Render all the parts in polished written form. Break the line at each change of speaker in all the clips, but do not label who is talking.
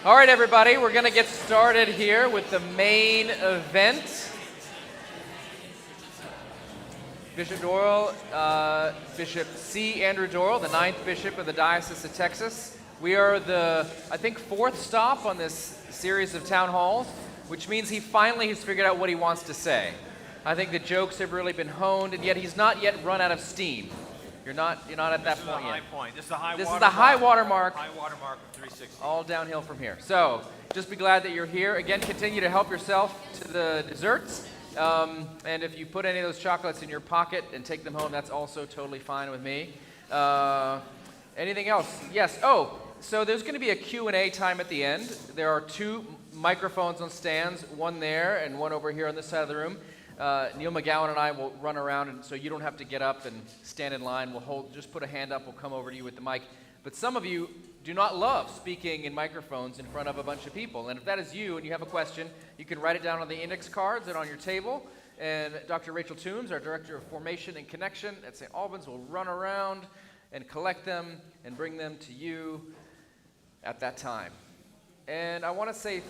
All right, everybody, we're going to get started here with the main event. Bishop Doyle, Bishop C. Andrew Doyle, the 9th Bishop of the Diocese of Texas. We are the, I think, 4th stop on this series of town halls, which means he finally has figured out what he wants to say. I think the jokes have really been honed, and yet he's not yet run out of steam. You're not at that point yet.
This is the high
This
water
is the high water mark.
High water mark of 360.
All downhill from here. So just be glad that you're here. Again, continue to help yourself to the desserts. And if you put any of those chocolates in your pocket and take them home, that's also totally fine with me. Anything else? Yes. Oh, so there's going to be a Q&A time at the end. There are 2 microphones on stands, one there and one over here on this side of the room. Neil McGowan and I will run around, and so you don't have to get up and stand in line. Just put a hand up, we'll come over to you with the mic. But some of you do not love speaking in microphones in front of a bunch of people. And if that is you and you have a question, you can write it down on the index cards and on your table. And Dr. Rachel Toombs, our Director of Formation and Connection at St. Albans, will run around and collect them and bring them to you at that time. And I want to say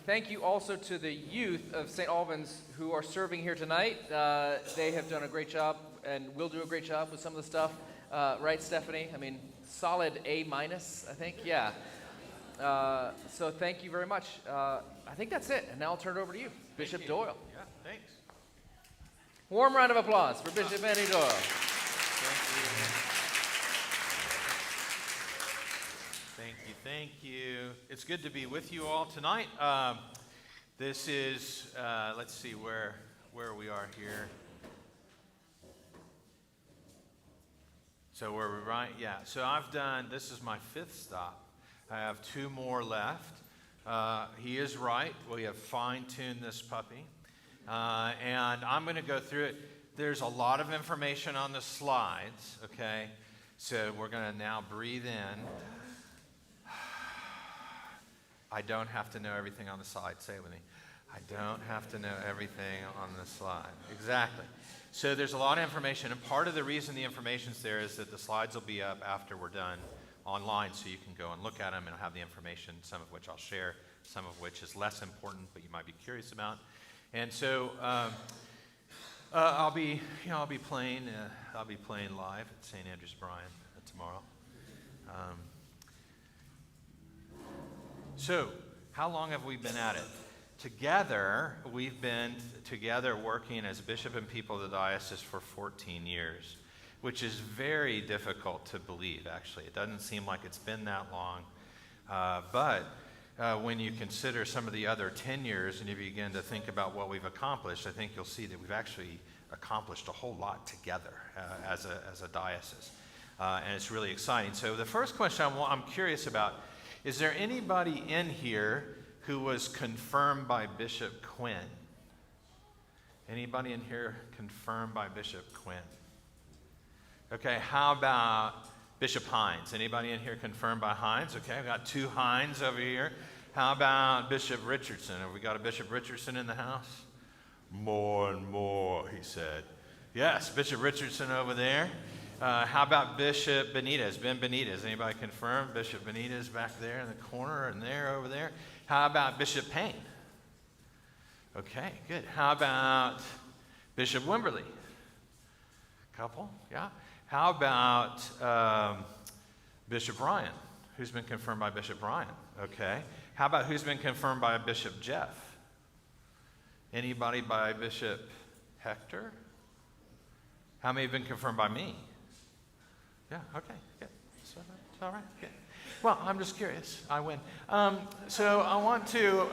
thank you also to the youth of St. Albans who are serving here tonight. They have done a great job and will do a great job with some of the stuff. Right, Stephanie? I mean, solid A-, I think. Yeah. So thank you very much. I think that's it. And now I'll turn it over to you, Bishop Doyle.
Yeah, thanks.
Warm round of applause for Bishop Andy Doyle.
Thank you. It's good to be with you all tonight. This is, let's see where we are here. So where we're right, yeah. So this is my 5th stop. I have 2 more left. He is right. We have fine-tuned this puppy. And I'm going to go through it. There's a lot of information on the slides, okay? So we're going to now breathe in. I don't have to know everything on the slide. Say it with me. I don't have to know everything on the slide. Exactly. So there's a lot of information, and part of the reason the information's there is that the slides will be up after we're done online, so you can go and look at them and have the information, some of which I'll share, some of which is less important, but you might be curious about. And so I'll be playing live at St. Andrew's Bryan tomorrow. So, how long have we been at it? Together, we've been together working as bishop and people of the diocese for 14 years, which is very difficult to believe, actually. It doesn't seem like it's been that long. But when you consider some of the other tenures and you begin to think about what we've accomplished, I think you'll see that we've actually accomplished a whole lot together as a diocese. And it's really exciting. So the first question I'm curious about, is there anybody in here who was confirmed by Bishop Quinn? Anybody in here confirmed by Bishop Quinn? Okay, how about Bishop Hines? Anybody in here confirmed by Hines? Okay, I've got 2 Hines over here. How about Bishop Richardson? Have we got a Bishop Richardson in the house? More and more, he said. Yes, Bishop Richardson over there. How about Bishop Benitez? Ben Benitez, anybody confirmed? Bishop Benitez back there in the corner and there over there. How about Bishop Payne? Okay, good. How about Bishop Wimberly? Couple, yeah. How about Bishop Ryan? Who's been confirmed by Bishop Ryan? Okay. How about who's been confirmed by Bishop Jeff? Anybody by Bishop Hector? How many have been confirmed by me? Yeah, okay, good. It's all right, good. Well, I'm just curious. I win. So I want to...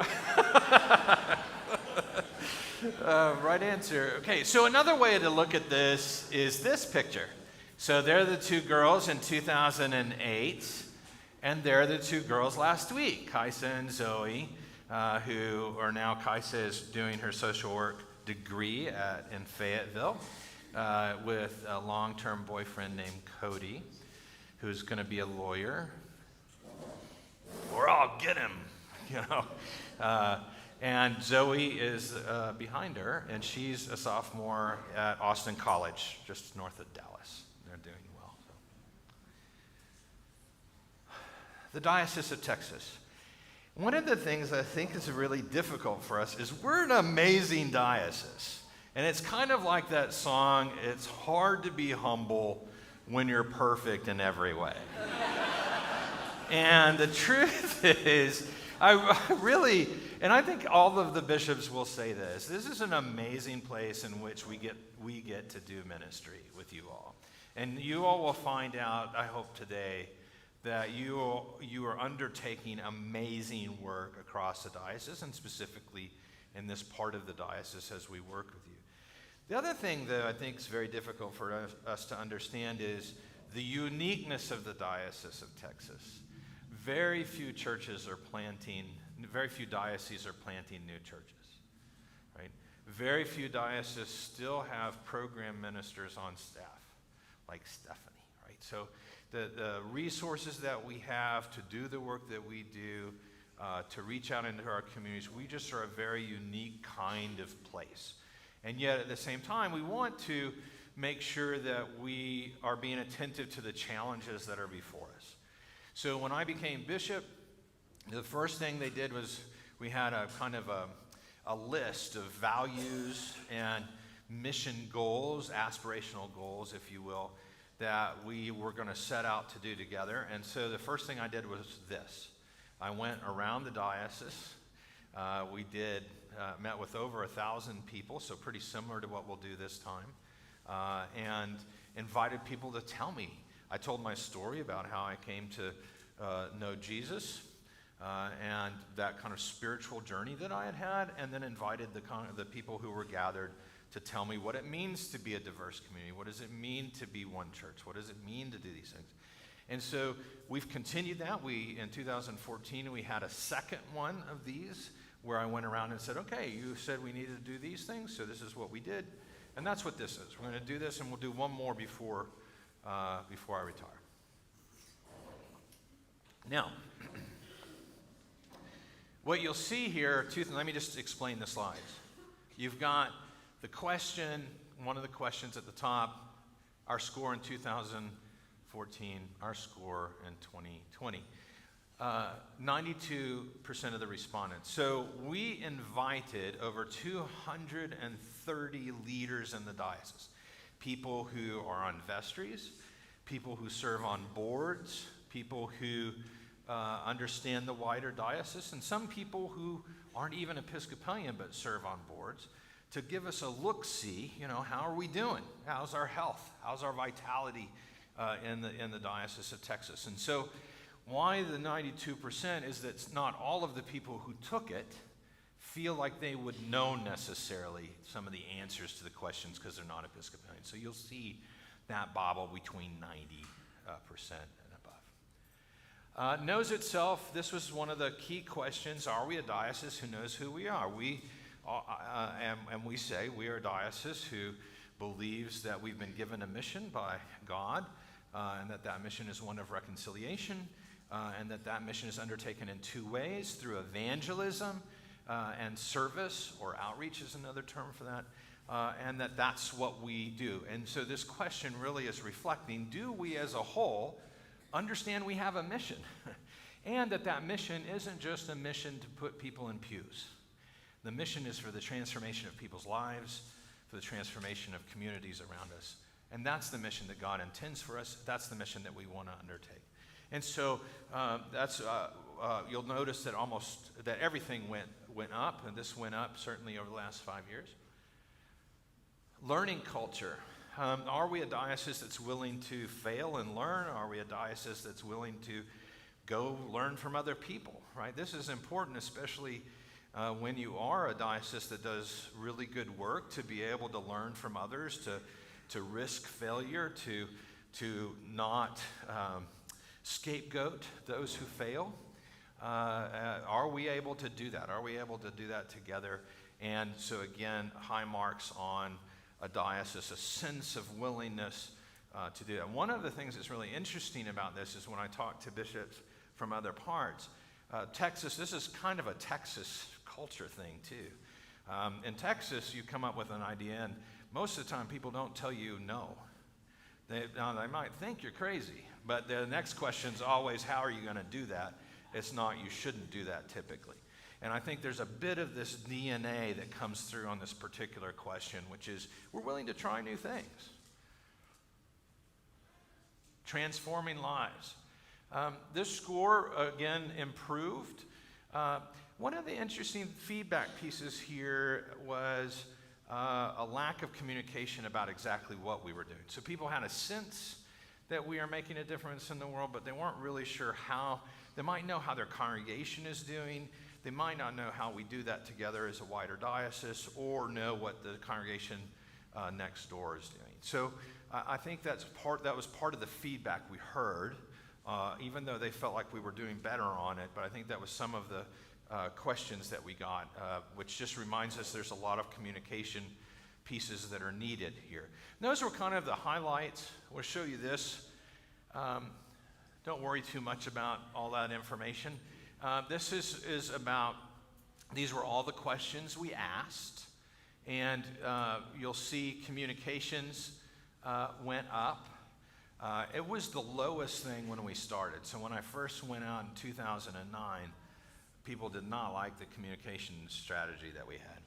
right answer. Okay, so another way to look at this is this picture. So they're the 2 girls in 2008, and they're the 2 girls last week, Kaisa and Zoe, who are now, Kaisa is doing her social work degree in Fayetteville. With a long-term boyfriend named Cody, who's going to be a lawyer. Or I'll get him, you know. And Zoe is behind her, and she's a sophomore at Austin College, just north of Dallas. They're doing well. So. The Diocese of Texas. One of the things I think is really difficult for us is we're an amazing diocese. And it's kind of like that song, it's hard to be humble when you're perfect in every way. And the truth is, I really, and I think all of the bishops will say this is an amazing place in which we get to do ministry with you all. And you all will find out, I hope today, that you are undertaking amazing work across the diocese, and specifically in this part of the diocese as we work with you. The other thing that I think is very difficult for us to understand is the uniqueness of the Diocese of Texas. Very few dioceses are planting new churches, right? Very few dioceses still have program ministers on staff, like Stephanie, right? So the resources that we have to do the work that we do, to reach out into our communities, we just are a very unique kind of place. And yet at the same time, we want to make sure that we are being attentive to the challenges that are before us. So when I became bishop, the first thing they did was we had a kind of a list of values and mission goals, aspirational goals, if you will, that we were going to set out to do together. And so the first thing I did was this. I went around the diocese. We met with over 1,000 people, so pretty similar to what we'll do this time, and invited people to tell me. I told my story about how I came to know Jesus and that kind of spiritual journey that I had had, and then invited the people who were gathered to tell me what it means to be a diverse community. What does it mean to be one church? What does it mean to do these things? And so we've continued that. In 2014, we had a second one of these where I went around and said, okay, you said we needed to do these things, so this is what we did. And that's what this is. We're going to do this, and we'll do one more before I retire. Now, what you'll see here, let me just explain the slides. You've got the question, one of the questions at the top, our score in 2014, our score in 2020. 92% of the respondents. So we invited over 230 leaders in the diocese. People who are on vestries, people who serve on boards, people who understand the wider diocese, and some people who aren't even Episcopalian but serve on boards, to give us a look-see, how are we doing? How's our health? How's our vitality in the Diocese of Texas? And so why the 92% is that not all of the people who took it feel like they would know necessarily some of the answers to the questions because they're not Episcopalian. So you'll see that bobble between 90% and above. Knows itself, this was one of the key questions. Are we a diocese who knows who we are? And we say we are a diocese who believes that we've been given a mission by God, and that mission is one of reconciliation, and that mission is undertaken in two ways, through evangelism and service, or outreach is another term for that, and that's what we do. And so this question really is reflecting, do we as a whole understand we have a mission? And that mission isn't just a mission to put people in pews. The mission is for the transformation of people's lives, for the transformation of communities around us. And that's the mission that God intends for us. That's the mission that we want to undertake. And so you'll notice that everything went up, and this went up certainly over the last 5 years. Learning culture. Are we a diocese that's willing to fail and learn? Are we a diocese that's willing to go learn from other people, right? This is important, especially when you are a diocese that does really good work, to be able to learn from others, to risk failure, to not scapegoat those who fail. Are we able to do that? Are we able to do that together? And so again, high marks on a diocese, a sense of willingness to do that. One of the things that's really interesting about this is when I talk to bishops from other parts, Texas, this is kind of a Texas culture thing too. In Texas, you come up with an idea, and most of the time people don't tell you no. They might think you're crazy, but the next question is always, how are you going to do that? It's not, you shouldn't do that typically. And I think there's a bit of this DNA that comes through on this particular question, which is we're willing to try new things. Transforming lives. This score, again, improved. One of the interesting feedback pieces here was a lack of communication about exactly what we were doing. So people had a sense that we are making a difference in the world, but they weren't really sure how. They might know how their congregation is doing. They might not know how we do that together as a wider diocese, or know what the congregation next door is doing. So I think that was part of the feedback we heard, even though they felt like we were doing better on it. But I think that was some of the questions that we got, which just reminds us there's a lot of communication pieces that are needed here. And those were kind of the highlights. We'll show you this. Don't worry too much about all that information. This is about, these were all the questions we asked, and you'll see communications went up. It was the lowest thing when we started. So when I first went out in 2009, people did not like the communication strategy that we had.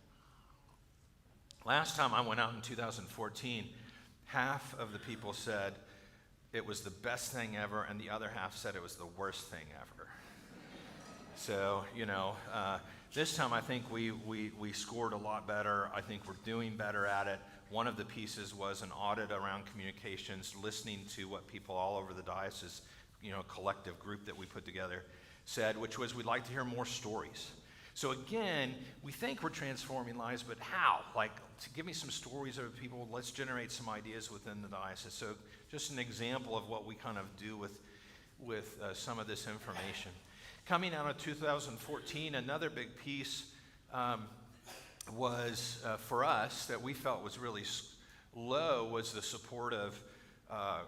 Last time I went out in 2014, half of the people said it was the best thing ever, and the other half said it was the worst thing ever. So, this time I think we scored a lot better. I think we're doing better at it. One of the pieces was an audit around communications, listening to what people all over the diocese, collective group that we put together, said, which was we'd like to hear more stories. So again, we think we're transforming lives, but how? Give me some stories of people. Let's generate some ideas within the diocese. So just an example of what we kind of do with some of this information. Coming out of 2014, another big piece was for us that we felt was really low was the support of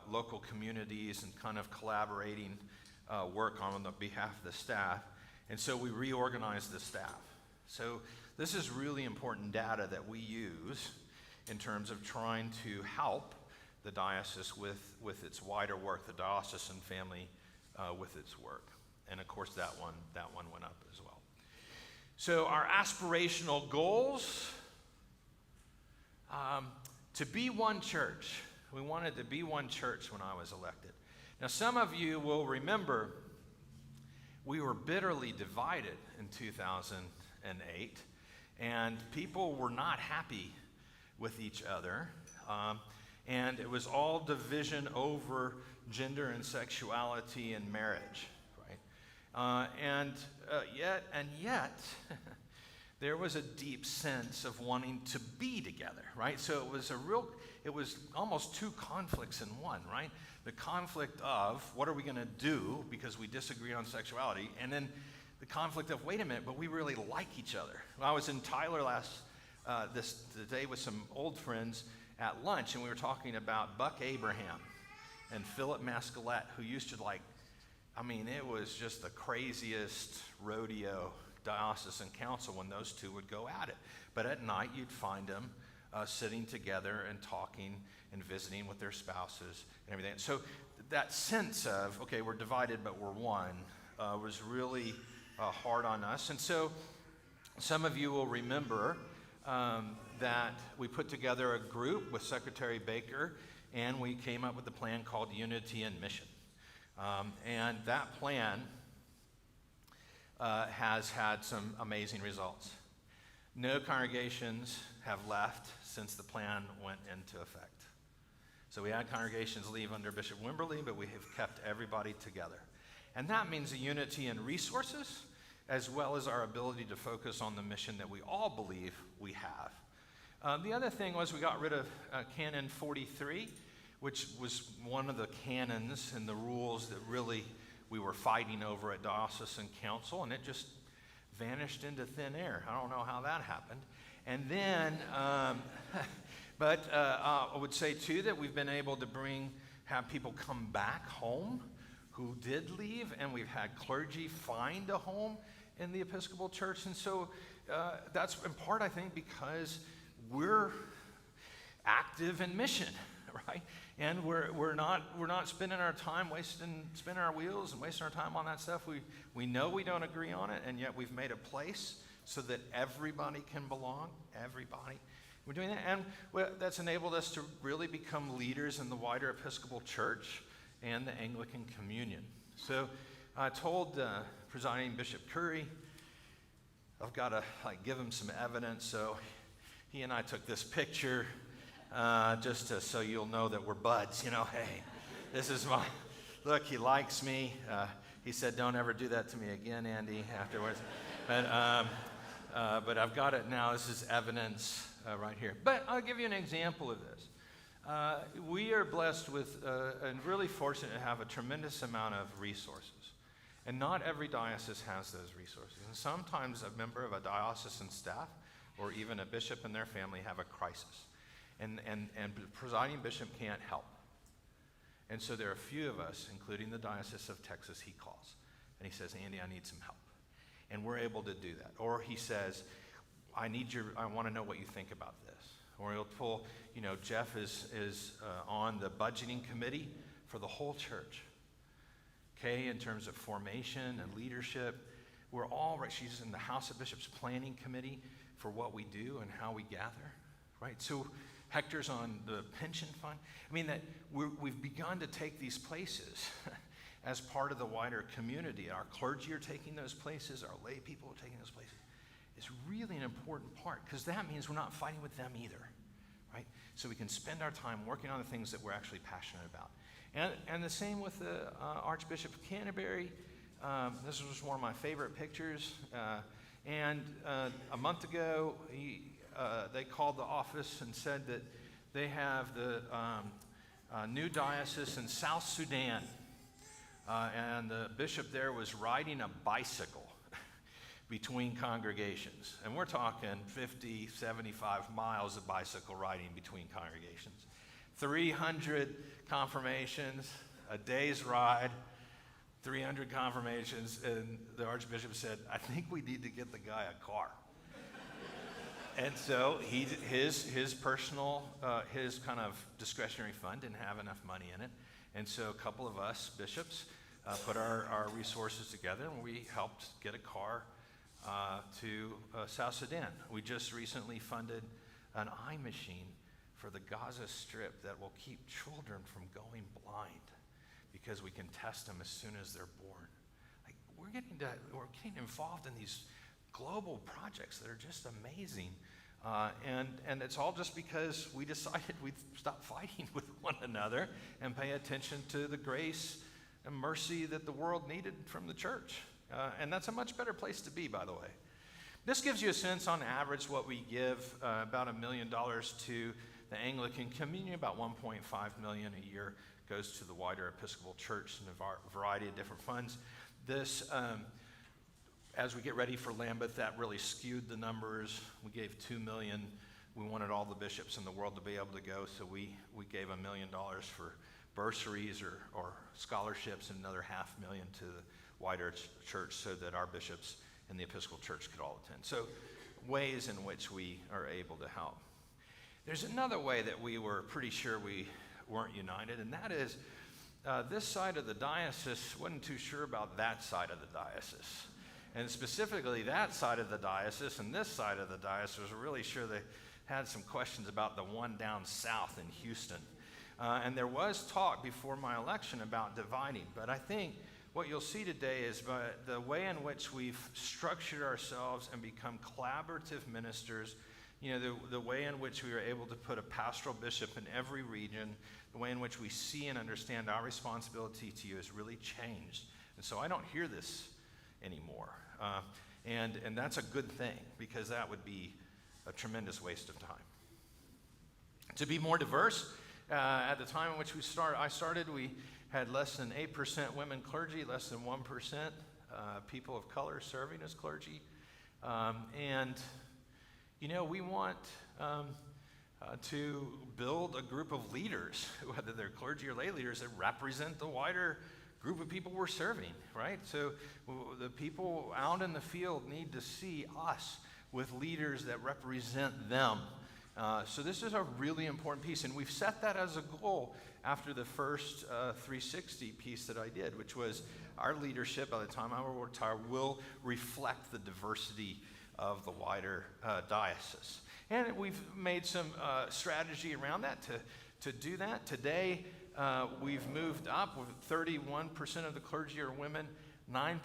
local communities and kind of collaborating work on the behalf of the staff. And so we reorganized the staff. So this is really important data that we use in terms of trying to help the diocese with its wider work, the diocesan family with its work. And of course that one went up as well. So our aspirational goals, to be one church. We wanted to be one church when I was elected. Now some of you will remember we were bitterly divided in 2008, and people were not happy with each other, and it was all division over gender and sexuality and marriage, right? And yet, there was a deep sense of wanting to be together, right? So it was almost two conflicts in one, right? The conflict of what are we going to do because we disagree on sexuality, and then the conflict of wait a minute, but we really like each other. Well, I was in Tyler today with some old friends at lunch, and we were talking about Buck Abraham and Philip Mascalette, who used to it was just the craziest rodeo diocesan council when those two would go at it. But at night you'd find them sitting together and talking and visiting with their spouses and everything. So that sense of, okay, we're divided but we're one, was really hard on us. And so some of you will remember that we put together a group with Secretary Baker, and we came up with a plan called Unity and Mission. And that plan has had some amazing results. No congregations have left since the plan went into effect. So we had congregations leave under Bishop Wimberly, but we have kept everybody together. And that means a unity in resources, as well as our ability to focus on the mission that we all believe we have. The other thing was we got rid of Canon 43, which was one of the canons and the rules that really we were fighting over at Diocesan Council, and it just vanished into thin air. I don't know how that happened. And then, I would say too that we've been able to have people come back home who did leave, and we've had clergy find a home in the Episcopal Church. And so that's in part, I think, because we're active in mission, right? And we're not spending our time spinning our wheels and wasting our time on that stuff. We know we don't agree on it, and yet we've made a place so that everybody can belong. Everybody. We're doing that, and that's enabled us to really become leaders in the wider Episcopal Church and the Anglican Communion. So I told Presiding Bishop Curry, I've got to give him some evidence. So he and I took this picture so you'll know that we're buds. Hey, this is look, he likes me. He said, don't ever do that to me again, Andy, afterwards. But I've got it now. This is evidence right here. But I'll give you an example of this. We are blessed with and really fortunate to have a tremendous amount of resources. And not every diocese has those resources. And sometimes a member of a diocesan staff or even a bishop and their family have a crisis. And the presiding bishop can't help. And so there are a few of us, including the Diocese of Texas, he calls. And he says, Andy, I need some help. And we're able to do that. Or he says, I want to know what you think about this. Or he'll pull, Jeff is on the budgeting committee for the whole church. Okay, in terms of formation and leadership. We're all right. She's in the House of Bishops planning committee for what we do and how we gather. Right? So Hector's on the pension fund. I mean, that we've begun to take these places as part of the wider community. Our clergy are taking those places. Our lay people are taking those places. It's really an important part because that means we're not fighting with them either, right? So we can spend our time working on the things that we're actually passionate about. And the same with the Archbishop of Canterbury. This was one of my favorite pictures. And a month ago, they called the office and said that they have the new diocese in South Sudan. And the bishop there was riding a bicycle between congregations. And we're talking 50, 75 miles of bicycle riding between congregations. 300 confirmations, a day's ride, 300 confirmations. And the Archbishop said, I think we need to get the guy a car. And so his personal, his kind of discretionary fund didn't have enough money in it. And so a couple of us bishops put our resources together, and we helped get a car to South Sudan. We just recently funded an eye machine for the Gaza Strip that will keep children from going blind because we can test them as soon as they're born. Like, we're getting involved in these global projects that are just amazing. And it's all just because we decided we'd stop fighting with one another and pay attention to the grace and mercy that the world needed from the church. And that's a much better place to be, by the way. This gives you a sense on average what we give, about $1 million to the Anglican Communion, about $1.5 million a year goes to the wider Episcopal Church and a variety of different funds. This, as we get ready for Lambeth, that really skewed the numbers. We gave $2 million. We wanted all the bishops in the world to be able to go, so we gave $1 million for bursaries or scholarships, and another $500,000 to the wider church so that our bishops in the Episcopal Church could all attend. So ways in which we are able to help. There's another way that we were pretty sure we weren't united, and that is this side of the diocese wasn't too sure about that side of the diocese. And specifically that side of the diocese and this side of the diocese was really sure they had some questions about the one down south in Houston. And there was talk before my election about dividing, but I think what you'll see today is the way in which we've structured ourselves and become collaborative ministers, the way in which we are able to put a pastoral bishop in every region, the way in which we see and understand our responsibility to you has really changed. And so I don't hear this anymore. And that's a good thing, because that would be a tremendous waste of time. To be more diverse, at the time in which I started, we had less than 8% women clergy, less than 1% people of color serving as clergy. We want to build a group of leaders, whether they're clergy or lay leaders, that represent the wider group of people we're serving, right? So the people out in the field need to see us with leaders that represent them So this is a really important piece, and we've set that as a goal after the first 360 piece that I did, which was our leadership, by the time I will retire, will reflect the diversity of the wider diocese. And we've made some strategy around that to do that. Today, we've moved up with 31% of the clergy are women, 9%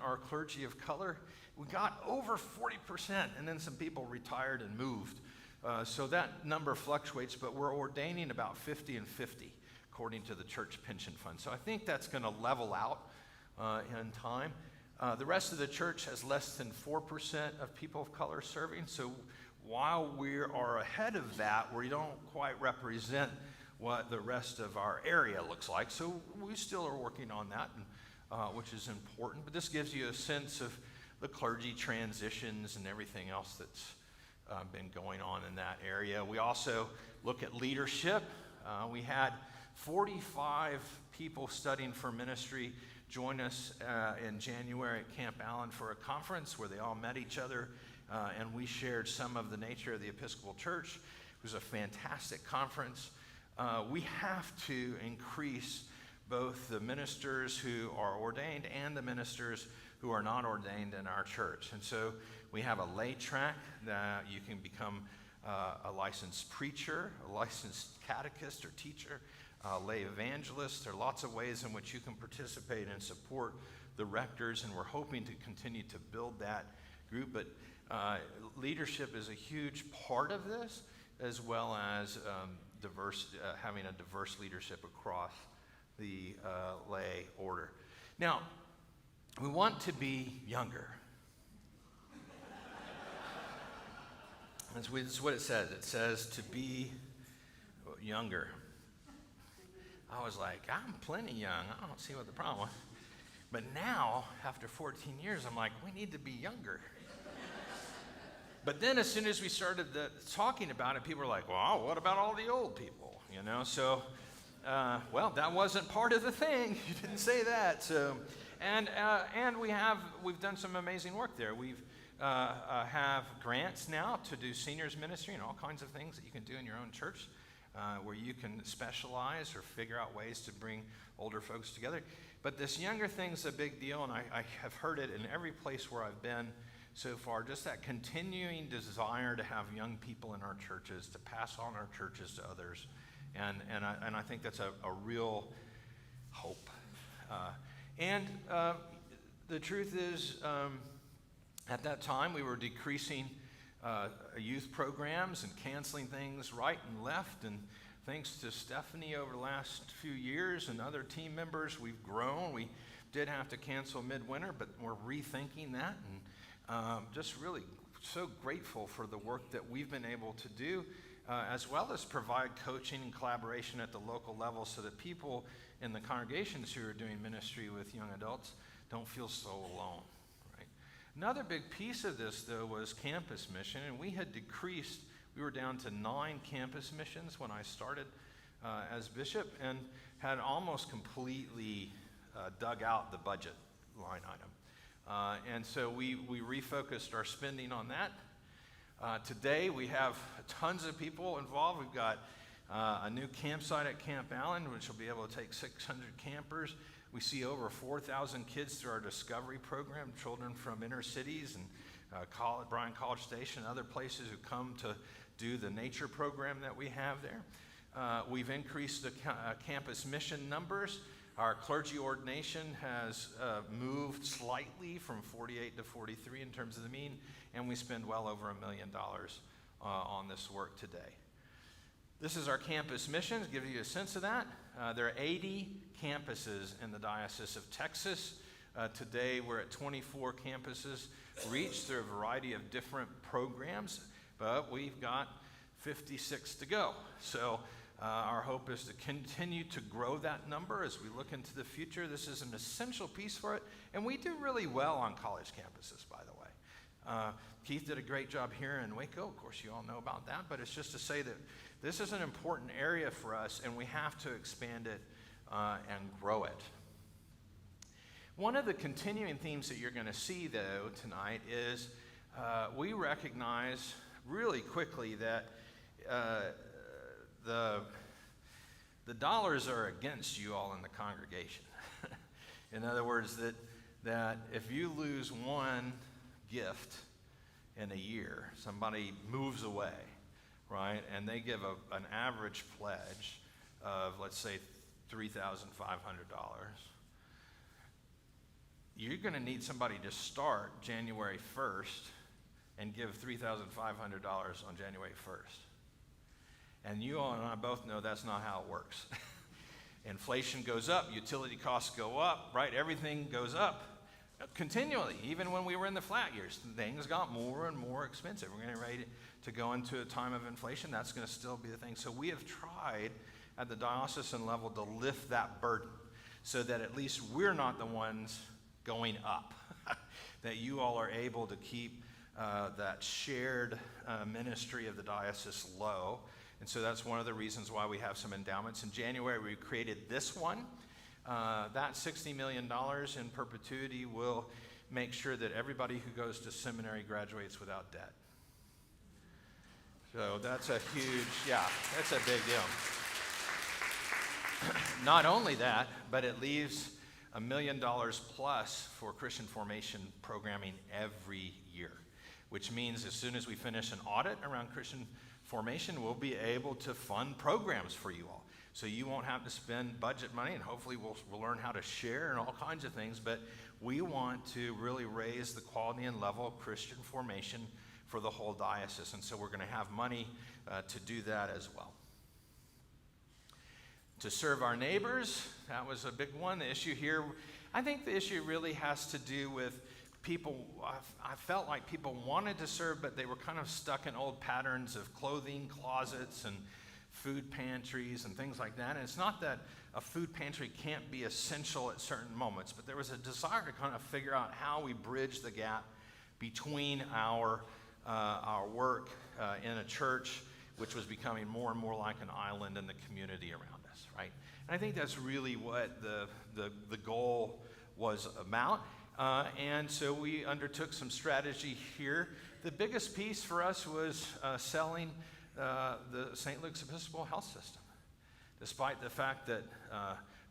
are clergy of color. We got over 40%, and then some people retired and moved. So that number fluctuates, but we're ordaining about 50 and 50, according to the church pension fund. So I think that's going to level out in time. The rest of the church has less than 4% of people of color serving. So while we are ahead of that, we don't quite represent what the rest of our area looks like. So we still are working on that, which is important. But this gives you a sense of the clergy transitions and everything else that's been going on in that area. We also look at leadership. We had 45 people studying for ministry join us in January at Camp Allen for a conference where they all met each other, and we shared some of the nature of the Episcopal Church. It was a fantastic conference. We have to increase both the ministers who are ordained and the ministers who are not ordained in our church. And so we have a lay track that you can become a licensed preacher, a licensed catechist or teacher, a lay evangelist. There are lots of ways in which you can participate and support the rectors, and we're hoping to continue to build that group. But leadership is a huge part of this, as well as having a diverse leadership across the lay order. Now, we want to be younger. That's what it says. It says to be younger. I was like, I'm plenty young. I don't see what the problem was. But now, after 14 years, I'm like, we need to be younger. But then as soon as we started talking about it, people were like, well, what about all the old people? You know, so, well, that wasn't part of the thing. You didn't say that. So, and we've done some amazing work there. We've have grants now to do seniors ministry and all kinds of things that you can do in your own church, where you can specialize or figure out ways to bring older folks together. But this younger thing's a big deal, and I have heard it in every place where I've been so far, just that continuing desire to have young people in our churches, to pass on our churches to others. And I think that's a real hope. The truth is, at that time, we were decreasing youth programs and canceling things right and left. And thanks to Stephanie over the last few years and other team members, we've grown. We did have to cancel midwinter, but we're rethinking that. And just really so grateful for the work that we've been able to do, as well as provide coaching and collaboration at the local level so that people in the congregations who are doing ministry with young adults don't feel so alone. Another big piece of this, though, was campus mission, and we had decreased. We were down to 9 campus missions when I started as bishop, and had almost completely dug out the budget line item. And so we refocused our spending on that. Today, we have tons of people involved. We've got a new campsite at Camp Allen, which will be able to take 600 campers. We see over 4,000 kids through our Discovery program, children from inner cities and Bryan College Station and other places who come to do the nature program that we have there. We've increased the campus mission numbers. Our clergy ordination has moved slightly from 48 to 43 in terms of the mean, and we spend well over $1 million on this work today. This is our campus missions, give you a sense of that. There are 80 campuses in the Diocese of Texas. Today we're at 24 campuses reached through a variety of different programs, but we've got 56 to go. So our hope is to continue to grow that number as we look into the future. This is an essential piece for it, and we do really well on college campuses, by the way. Keith did a great job here in Waco. Of course, you all know about that, but it's just to say that this is an important area for us, and we have to expand it and grow it. One of the continuing themes that you're going to see, though, tonight is we recognize really quickly that the dollars are against you all in the congregation. In other words, that if you lose one gift in a year, somebody moves away, right, and they give an average pledge of, let's say, $3,500, you're going to need somebody to start January 1st and give $3,500 on January 1st. And you all and I both know that's not how it works. Inflation goes up, utility costs go up, right? Everything goes up continually. Even when we were in the flat years, things got more and more expensive. We're getting ready to go into a time of inflation. That's going to still be the thing. So we have tried at the diocesan level to lift that burden so that at least we're not the ones going up, that you all are able to keep that shared ministry of the diocese low. And so that's one of the reasons why we have some endowments. In January, we created this one. That $60 million in perpetuity will make sure that everybody who goes to seminary graduates without debt. So that's a huge, that's a big deal. Not only that, but it leaves $1 million plus for Christian formation programming every year, which means as soon as we finish an audit around Christian formation, we'll be able to fund programs for you all. So you won't have to spend budget money, and hopefully we'll learn how to share and all kinds of things, but we want to really raise the quality and level of Christian formation for the whole diocese, and so we're going to have money to do that as well. To serve our neighbors, that was a big one. The issue here, I think the issue really has to do with people. I felt like people wanted to serve, but they were kind of stuck in old patterns of clothing closets and food pantries and things like that. And it's not that a food pantry can't be essential at certain moments, but there was a desire to kind of figure out how we bridge the gap between our work in a church, which was becoming more and more like an island in the community around us, right? And I think that's really what the goal was about. And so we undertook some strategy here. The biggest piece for us was selling the St. Luke's Episcopal Health System. Despite the fact that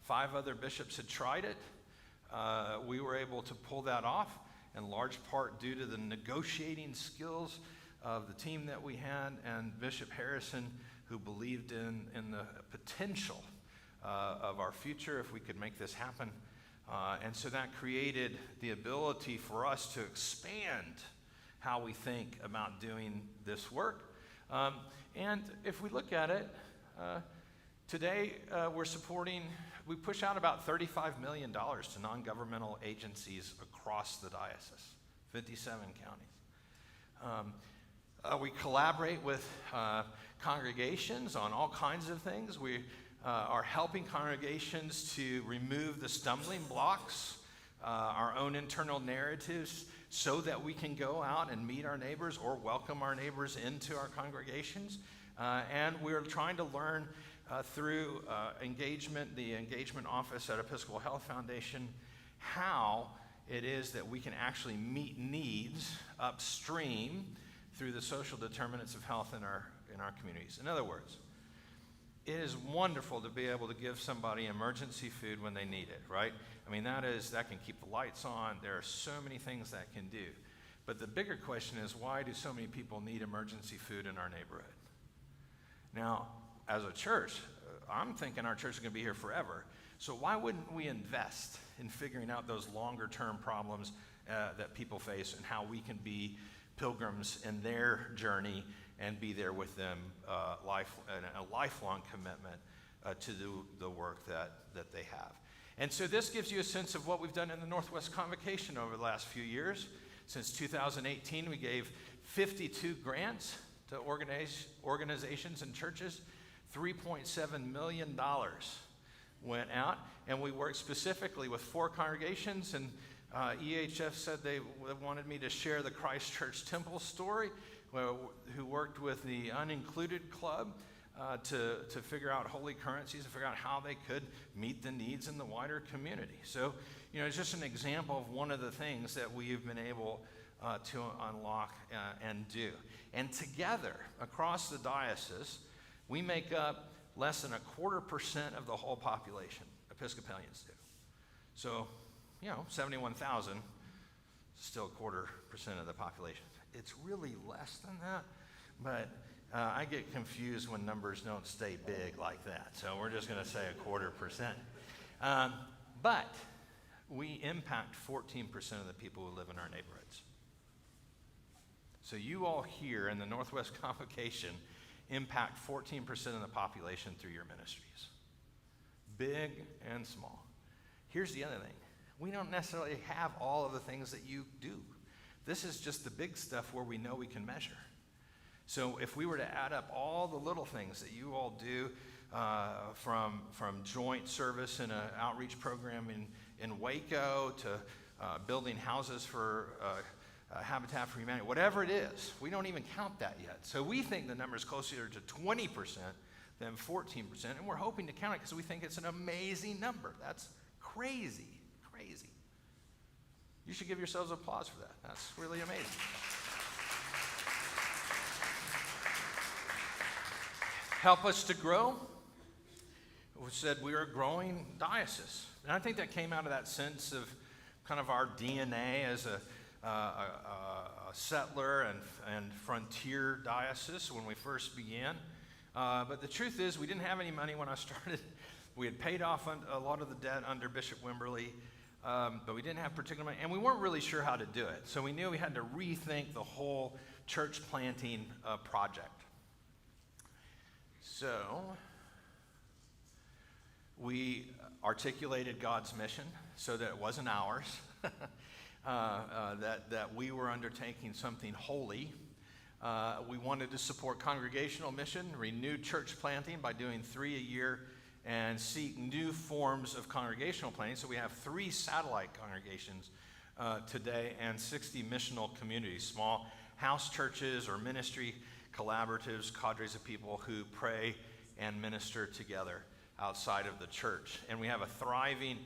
5 other bishops had tried it, we were able to pull that off, in large part due to the negotiating skills of the team that we had and Bishop Harrison, who believed in the potential of our future if we could make this happen. And so that created the ability for us to expand how we think about doing this work. And if we look at it, today we push out about $35 million to non-governmental agencies across the diocese, 57 counties. We collaborate with congregations on all kinds of things. We are helping congregations to remove the stumbling blocks, our own internal narratives, so that we can go out and meet our neighbors or welcome our neighbors into our congregations. And we're trying to learn through the engagement office at Episcopal Health Foundation how it is that we can actually meet needs upstream through the social determinants of health in our communities. In other words, it is wonderful to be able to give somebody emergency food when they need it, right? I mean, that can keep the lights on. There are so many things that can do. But the bigger question is, why do so many people need emergency food in our neighborhood? Now, as a church, I'm thinking our church is going to be here forever. So why wouldn't we invest in figuring out those longer-term problems that people face and how we can be pilgrims in their journey and be there with them a lifelong commitment to do the work that they have. And so this gives you a sense of what we've done in the Northwest Convocation over the last few years. Since 2018, we gave 52 grants to organizations and churches. $3.7 million went out, and we worked specifically with 4 congregations, and EHF said they wanted me to share the Christ Church Temple story, who worked with the Unincluded Club to figure out holy currencies, to figure out how they could meet the needs in the wider community. So, it's just an example of one of the things that we've been able to unlock and do. And together, across the diocese, we make up less than 0.25% of the whole population. Episcopalians do. So, 71,000, still 0.25% of the population. It's really less than that, but I get confused when numbers don't stay big like that. So we're just going to say 0.25%. But we impact 14% of the people who live in our neighborhoods. So you all here in the Northwest Convocation impact 14% of the population through your ministries, big and small. Here's the other thing. We don't necessarily have all of the things that you do. This is just the big stuff where we know we can measure. So if we were to add up all the little things that you all do, from joint service in an outreach program in Waco to building houses for Habitat for Humanity, whatever it is, we don't even count that yet. So we think the number is closer to 20% than 14%, and we're hoping to count it because we think it's an amazing number. That's crazy. You should give yourselves applause for that. That's really amazing. Help us to grow. We said we are a growing diocese. And I think that came out of that sense of kind of our DNA as a settler and frontier diocese when we first began. But the truth is we didn't have any money when I started. We had paid off a lot of the debt under Bishop Wimberly, but we didn't have particular money, and we weren't really sure how to do it. So we knew we had to rethink the whole church planting project. So we articulated God's mission so that it wasn't ours, that we were undertaking something holy. We wanted to support congregational mission, renew church planting by doing 3 a year, and seek new forms of congregational planting. So we have 3 satellite congregations today and 60 missional communities, small house churches or ministry collaboratives, cadres of people who pray and minister together outside of the church. And we have a thriving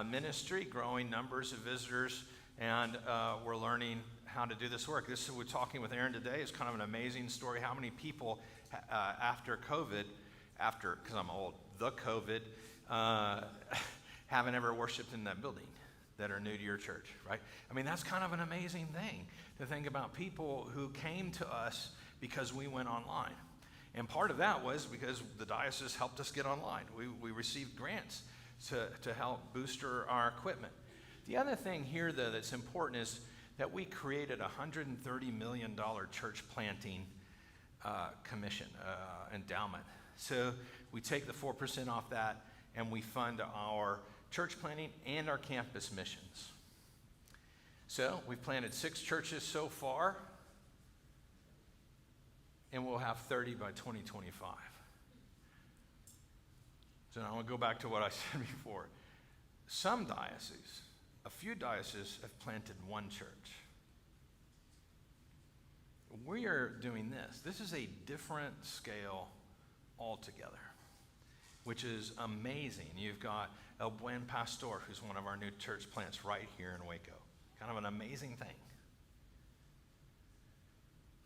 ministry, growing numbers of visitors, and we're learning how to do this work. This we're talking with Aaron today is kind of an amazing story. How many people after COVID, because I'm old, the COVID, haven't ever worshiped in that building that are new to your church, right? I mean, that's kind of an amazing thing to think about, people who came to us because we went online. And part of that was because the diocese helped us get online. We received grants to help booster our equipment. The other thing here, though, that's important is that we created a $130 million church planting commission, endowment. So we take the 4% off that, and we fund our church planting and our campus missions. So we've planted 6 churches so far, and we'll have 30 by 2025. So now I want to go back to what I said before. Some dioceses, a few dioceses, have planted 1 church. We are doing this. This is a different scale altogether, which is amazing. You've got El Buen Pastor, who's one of our new church plants right here in Waco. Kind of an amazing thing.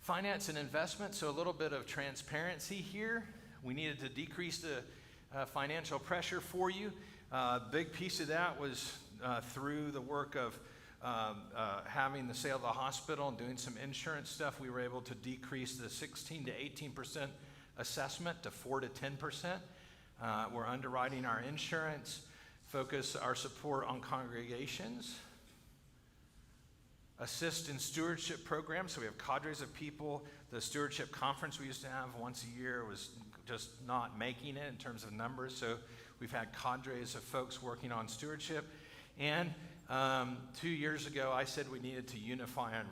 Finance and investment, so a little bit of transparency here. We needed to decrease the financial pressure for you. Big piece of that was through the work of having the sale of the hospital and doing some insurance stuff. We were able to decrease the 16 to 18% assessment to 4 to 10%. We're underwriting our insurance, focus our support on congregations, assist in stewardship programs. So we have cadres of people. The stewardship conference we used to have once a year was just not making it in terms of numbers. So we've had cadres of folks working on stewardship. And 2 years ago, I said we needed to unify our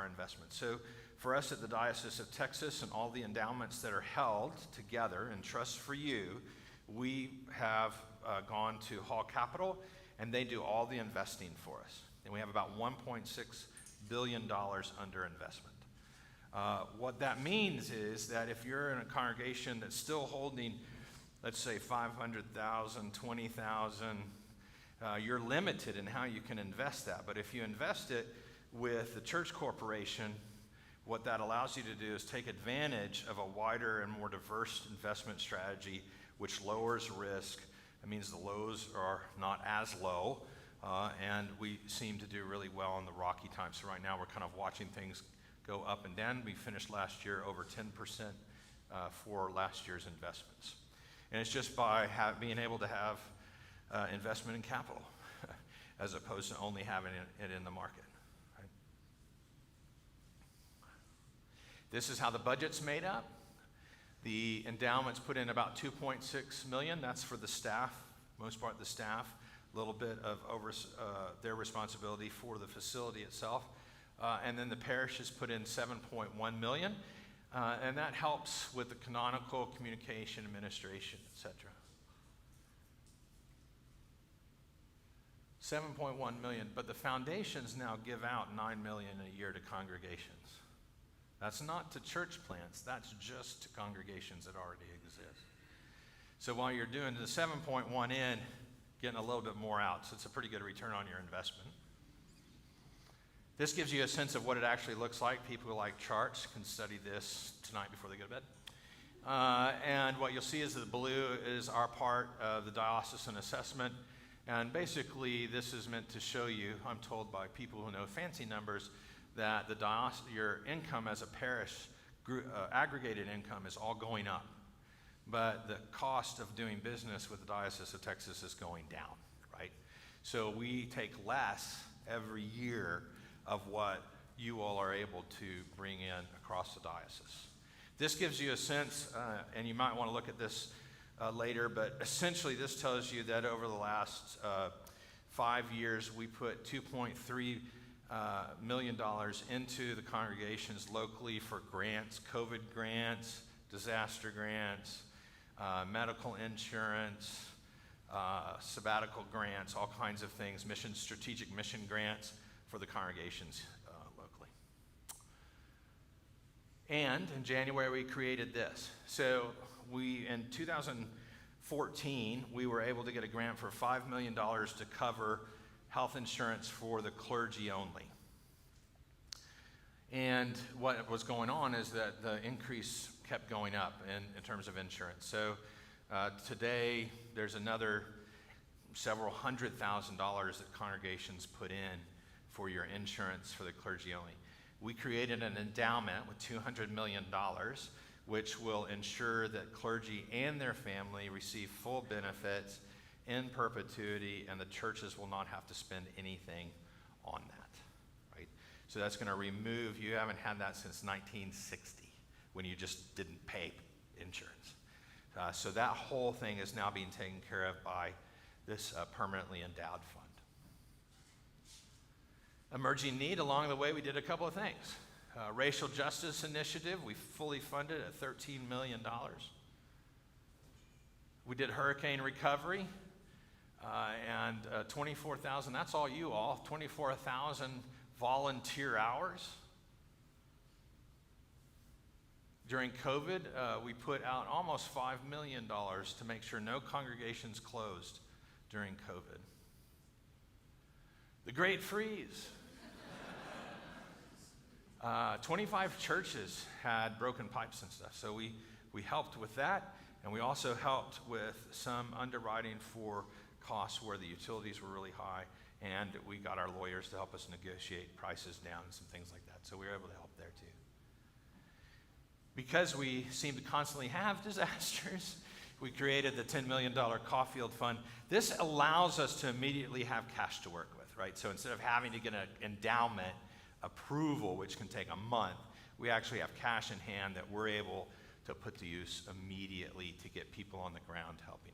investments. So for us at the Diocese of Texas and all the endowments that are held together in trust for you, we have gone to Hall Capital, and they do all the investing for us. And we have about $1.6 billion under investment. What that means is that if you're in a congregation that's still holding, let's say, $500,000, $20,000, you're limited in how you can invest that. But if you invest it with the church corporation, what that allows you to do is take advantage of a wider and more diverse investment strategy, which lowers risk. It means the lows are not as low, and we seem to do really well in the rocky times. So right now we're kind of watching things go up and down. We finished last year over 10% for last year's investments. And it's just by being able to have investment in capital as opposed to only having it in the market. Right? This is how the budget's made up. The endowments put in about $2.6 million. That's for the staff, most part the staff. A little bit of their responsibility for the facility itself. And then the parish has put in $7.1 million. And that helps with the canonical communication, administration, etc. $7.1 million, but the foundations now give out $9 million a year to congregations. That's not to church plants, that's just to congregations that already exist. So while you're doing the 7.1 in, getting a little bit more out, so it's a pretty good return on your investment. This gives you a sense of what it actually looks like. People who like charts can study this tonight before they go to bed. And what you'll see is the blue is our part of the Diocesan Assessment. And basically, this is meant to show you, I'm told by people who know fancy numbers, that your income as a parish, aggregated income, is all going up. But the cost of doing business with the Diocese of Texas is going down, right? So we take less every year of what you all are able to bring in across the diocese. This gives you a sense, and you might want to look at this later, but essentially this tells you that over the last 5 years, we put $2.3 million into the congregations locally for grants, COVID grants, disaster grants, medical insurance, sabbatical grants, all kinds of things, strategic mission grants for the congregations locally. And in January, we created this. So in 2014, we were able to get a grant for $5 million to cover health insurance for the clergy only. And what was going on is that the increase kept going up in terms of insurance. So today, there's another several $100,000 that congregations put in for your insurance for the clergy only. We created an endowment with $200 million, which will ensure that clergy and their family receive full benefits in perpetuity, and the churches will not have to spend anything on that, right? So that's going to remove, you haven't had that since 1960, when you just didn't pay insurance. So that whole thing is now being taken care of by this permanently endowed fund. Emerging need, along the way, we did a couple of things. Racial Justice Initiative, we fully funded at $13 million. We did hurricane recovery, and 24,000, that's all you all, 24,000 volunteer hours. During COVID, we put out almost $5 million to make sure no congregations closed during COVID. The Great Freeze. 25 churches had broken pipes and stuff, so we helped with that, and we also helped with some underwriting for costs where the utilities were really high, and we got our lawyers to help us negotiate prices down and some things like that, so we were able to help there too. Because we seem to constantly have disasters, we created the $10 million Caulfield Fund. This allows us to immediately have cash to work with, right? So instead of having to get an endowment approval, which can take a month, we actually have cash in hand that we're able to put to use immediately to get people on the ground helping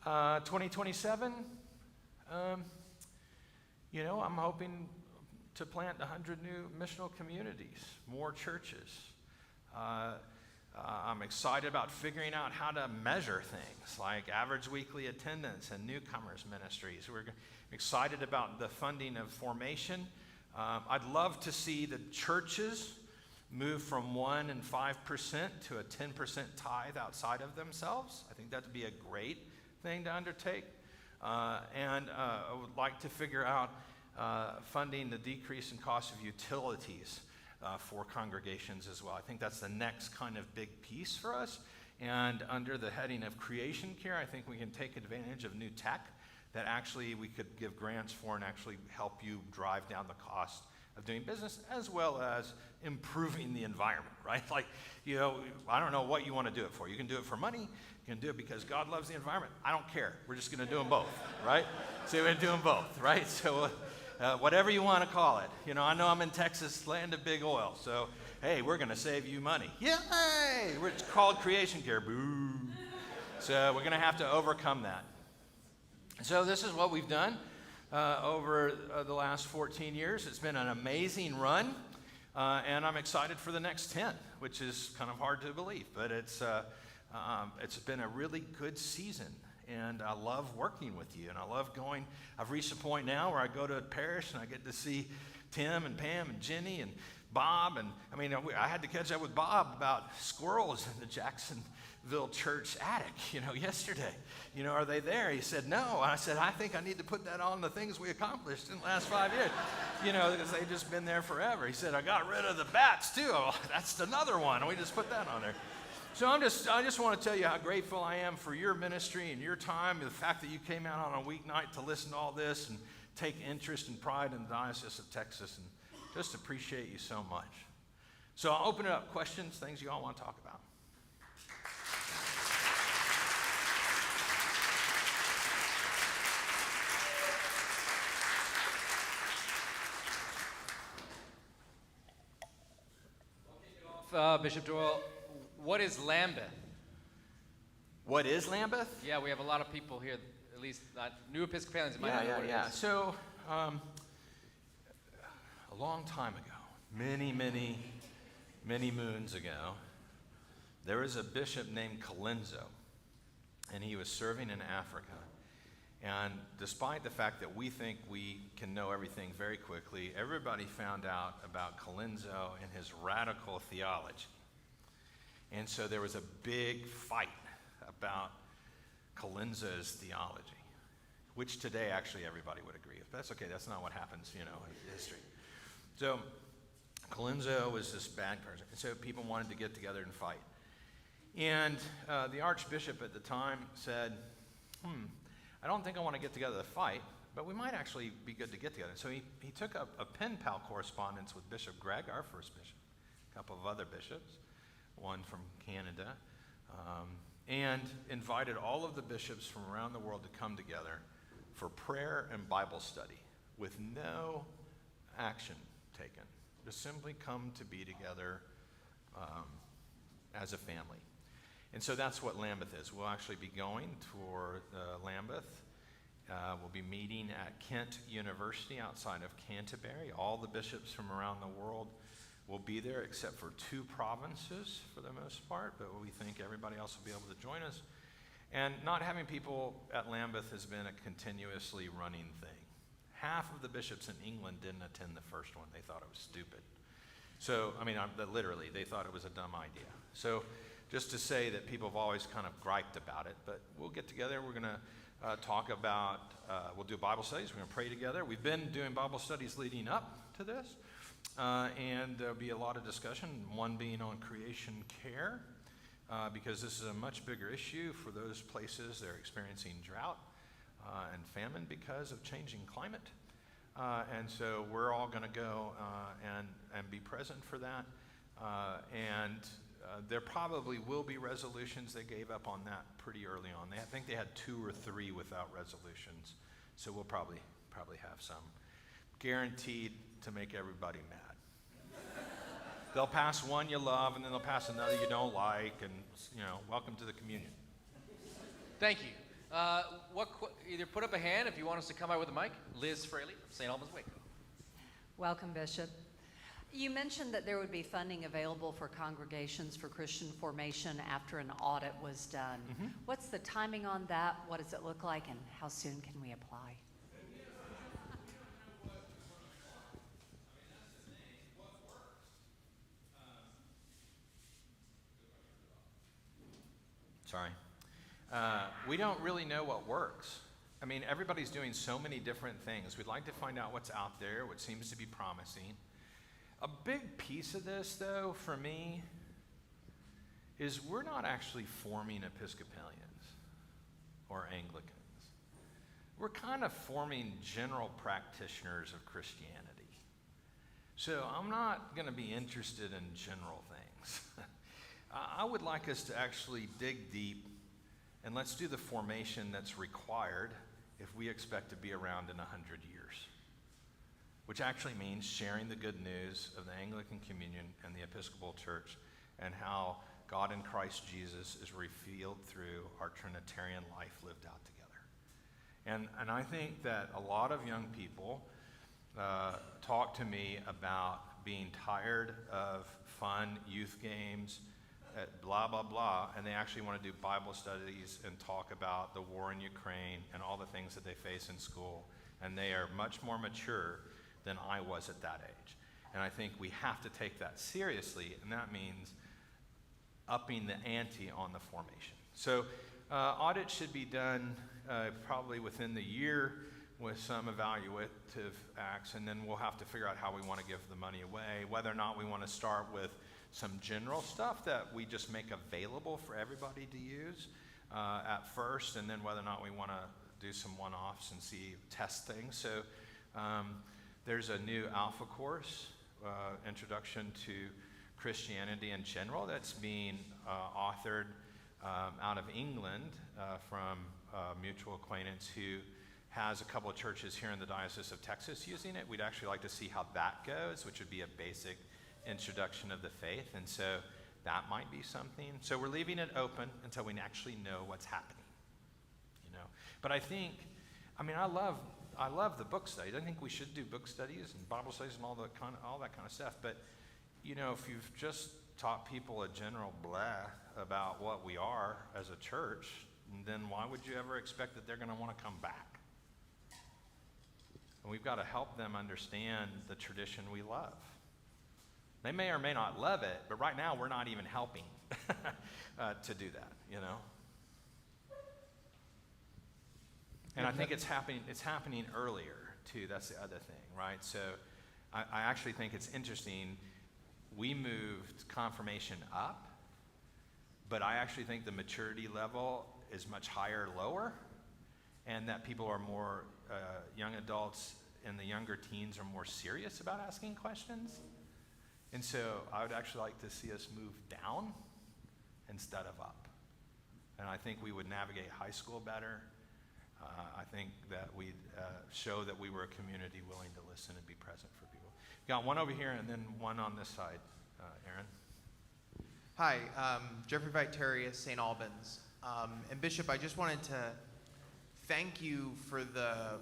out. 2027, I'm hoping to plant 100 new missional communities, more churches. I'm excited about figuring out how to measure things like average weekly attendance and newcomers ministries. We're excited about the funding of formation. I'd love to see the churches move from 1% and 5% to a 10% tithe outside of themselves. I think that would be a great thing to undertake. And I would like to figure out funding the decrease in cost of utilities for congregations as well. I think that's the next kind of big piece for us. And under the heading of creation care, I think we can take advantage of new tech that actually we could give grants for and actually help you drive down the cost of doing business, as well as improving the environment, right? Like, I don't know what you want to do it for. You can do it for money. You can do it because God loves the environment. I don't care. We're just going to do them both, right? So we're going to do them both, right? So whatever you want to call it. I know I'm in Texas, land of big oil. So, hey, we're going to save you money. Yay! It's called creation care. Boo. So we're going to have to overcome that. So this is what we've done over the last 14 years. It's been an amazing run, and I'm excited for the next 10, which is kind of hard to believe, but it's been a really good season, and I love working with you, and I love going. I've reached a point now where I go to a parish, and I get to see Tim and Pam and Jenny and Bob, and I had to catch up with Bob about squirrels in the Jacksonville church attic, yesterday. Are they there? He said, no. And I said, I think I need to put that on the things we accomplished in the last 5 years, because they've just been there forever. He said, I got rid of the bats too. Oh, that's another one. We just put that on there. So I just want to tell you how grateful I am for your ministry and your time, the fact that you came out on a weeknight to listen to all this and take interest and pride in the Diocese of Texas, and just appreciate you so much. So I'll open it up. Questions, things you all want to talk about.
Bishop Doyle, what is Lambeth?
What is Lambeth?
Yeah, we have a lot of people here, at least new Episcopalians that might not know what it is.
So, a long time ago, many moons ago, there was a bishop named Colenso, and he was serving in Africa. And despite the fact that we think we can know everything very quickly, everybody found out about Colenso and his radical theology. And so there was a big fight about Colenso's theology, which today actually everybody would agree with. But that's okay, that's not what happens, in history. So Colenso was this bad person, and so people wanted to get together and fight. And the Archbishop at the time said, I don't think I want to get together to fight, but we might actually be good to get together. So he took up a pen pal correspondence with Bishop Greg, our first bishop, a couple of other bishops, one from Canada, and invited all of the bishops from around the world to come together for prayer and Bible study with no action taken. Just simply come to be together as a family. And so that's what Lambeth is. We'll actually be going for Lambeth. We'll be meeting at Kent University outside of Canterbury. All the bishops from around the world will be there except for 2 provinces for the most part, but we think everybody else will be able to join us. And not having people at Lambeth has been a continuously running thing. Half of the bishops in England didn't attend the first one. They thought it was stupid. So, literally, they thought it was a dumb idea. So, just to say that people have always kind of griped about it, but we'll get together. We're going to talk about, we'll do Bible studies. We're going to pray together. We've been doing Bible studies leading up to this, and there'll be a lot of discussion, one being on creation care, because this is a much bigger issue for those places that are experiencing drought and famine because of changing climate. And so we're all going to go and be present for that. There probably will be resolutions. They gave up on that pretty early on. I think they had 2 or 3 without resolutions. So we'll probably have some. Guaranteed to make everybody mad. They'll pass one you love, and then they'll pass another you don't like, and welcome to the communion.
Thank you. Either put up a hand if you want us to come out with a mic. Liz Fraley from St. Albans Waco.
Welcome, Bishop. You mentioned that there would be funding available for congregations for Christian formation after an audit was done. Mm-hmm. What's the timing on that? What does it look like, and how soon can we apply?
Sorry. We don't really know what works. I mean, everybody's doing so many different things. We'd like to find out what's out there, what seems to be promising. A big piece of this, though, for me, is we're not actually forming Episcopalians or Anglicans. We're kind of forming general practitioners of Christianity. So I'm not going to be interested in general things. I would like us to actually dig deep, and let's do the formation that's required if we expect to be around in 100 years, which actually means sharing the good news of the Anglican Communion and the Episcopal Church and how God in Christ Jesus is revealed through our Trinitarian life lived out together. And I think that a lot of young people talk to me about being tired of fun youth games, blah, blah, blah, and they actually want to do Bible studies and talk about the war in Ukraine and all the things that they face in school. And they are much more mature than I was at that age. And I think we have to take that seriously, and that means upping the ante on the formation. So audit should be done probably within the year with some evaluative acts, and then we'll have to figure out how we want to give the money away, whether or not we want to start with some general stuff that we just make available for everybody to use at first, and then whether or not we want to do some one-offs and test things. So there's a new Alpha course, Introduction to Christianity in General, that's being authored out of England from a mutual acquaintance who has a couple of churches here in the Diocese of Texas using it. We'd actually like to see how that goes, which would be a basic introduction of the faith, and so that might be something. So we're leaving it open until we actually know what's happening, you know. But I think, I love the book studies. I think we should do book studies and Bible studies and all that kind of stuff. But you know, if you've just taught people a general blah about what we are as a church, then why would you ever expect that they're going to want to come back? And we've got to help them understand the tradition we love. They may or may not love it, but right now we're not even helping to do that, you know. And I think it's happening earlier too. That's the other thing, right? So I actually think it's interesting. We moved confirmation up, but I actually think the maturity level is much higher, lower, and that people are more, young adults and the younger teens are more serious about asking questions. And so I would actually like to see us move down instead of up. And I think we would navigate high school better. I think that we'd show that we were a community willing to listen and be present for people. Got one over here and then one on this side. Aaron.
Hi, Jeffrey Vitarius, St. Albans. And Bishop, I just wanted to thank you for the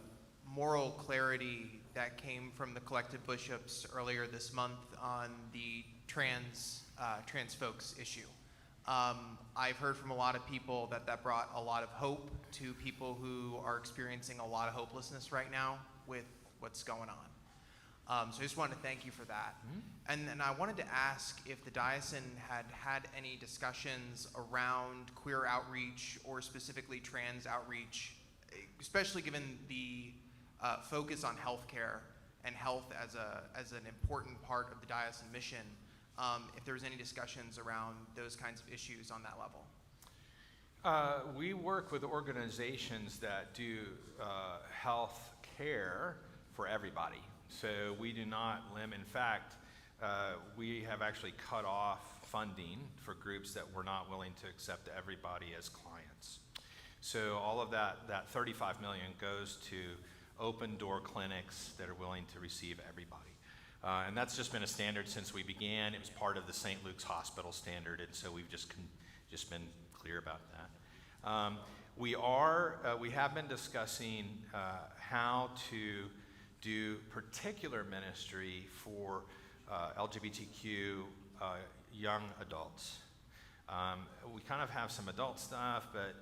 moral clarity that came from the collective bishops earlier this month on the trans folks issue. I've heard from a lot of people that brought a lot of hope to people who are experiencing a lot of hopelessness right now with what's going on. So I just wanted to thank you for that. Mm-hmm. And then I wanted to ask if the diocesan had any discussions around queer outreach or specifically trans outreach, especially given the focus on healthcare and health as an important part of the diocesan mission, if there was any discussions around those kinds of issues on that level.
We work with organizations that do health care for everybody. So we do not limit. In fact, we have actually cut off funding for groups that we're not willing to accept everybody as clients. So all of that $35 million goes to open door clinics that are willing to receive everybody. And that's just been a standard since we began. It was part of the St. Luke's Hospital standard, and so we've just been clear about that. We have been discussing how to do particular ministry for LGBTQ young adults. We kind of have some adult stuff, but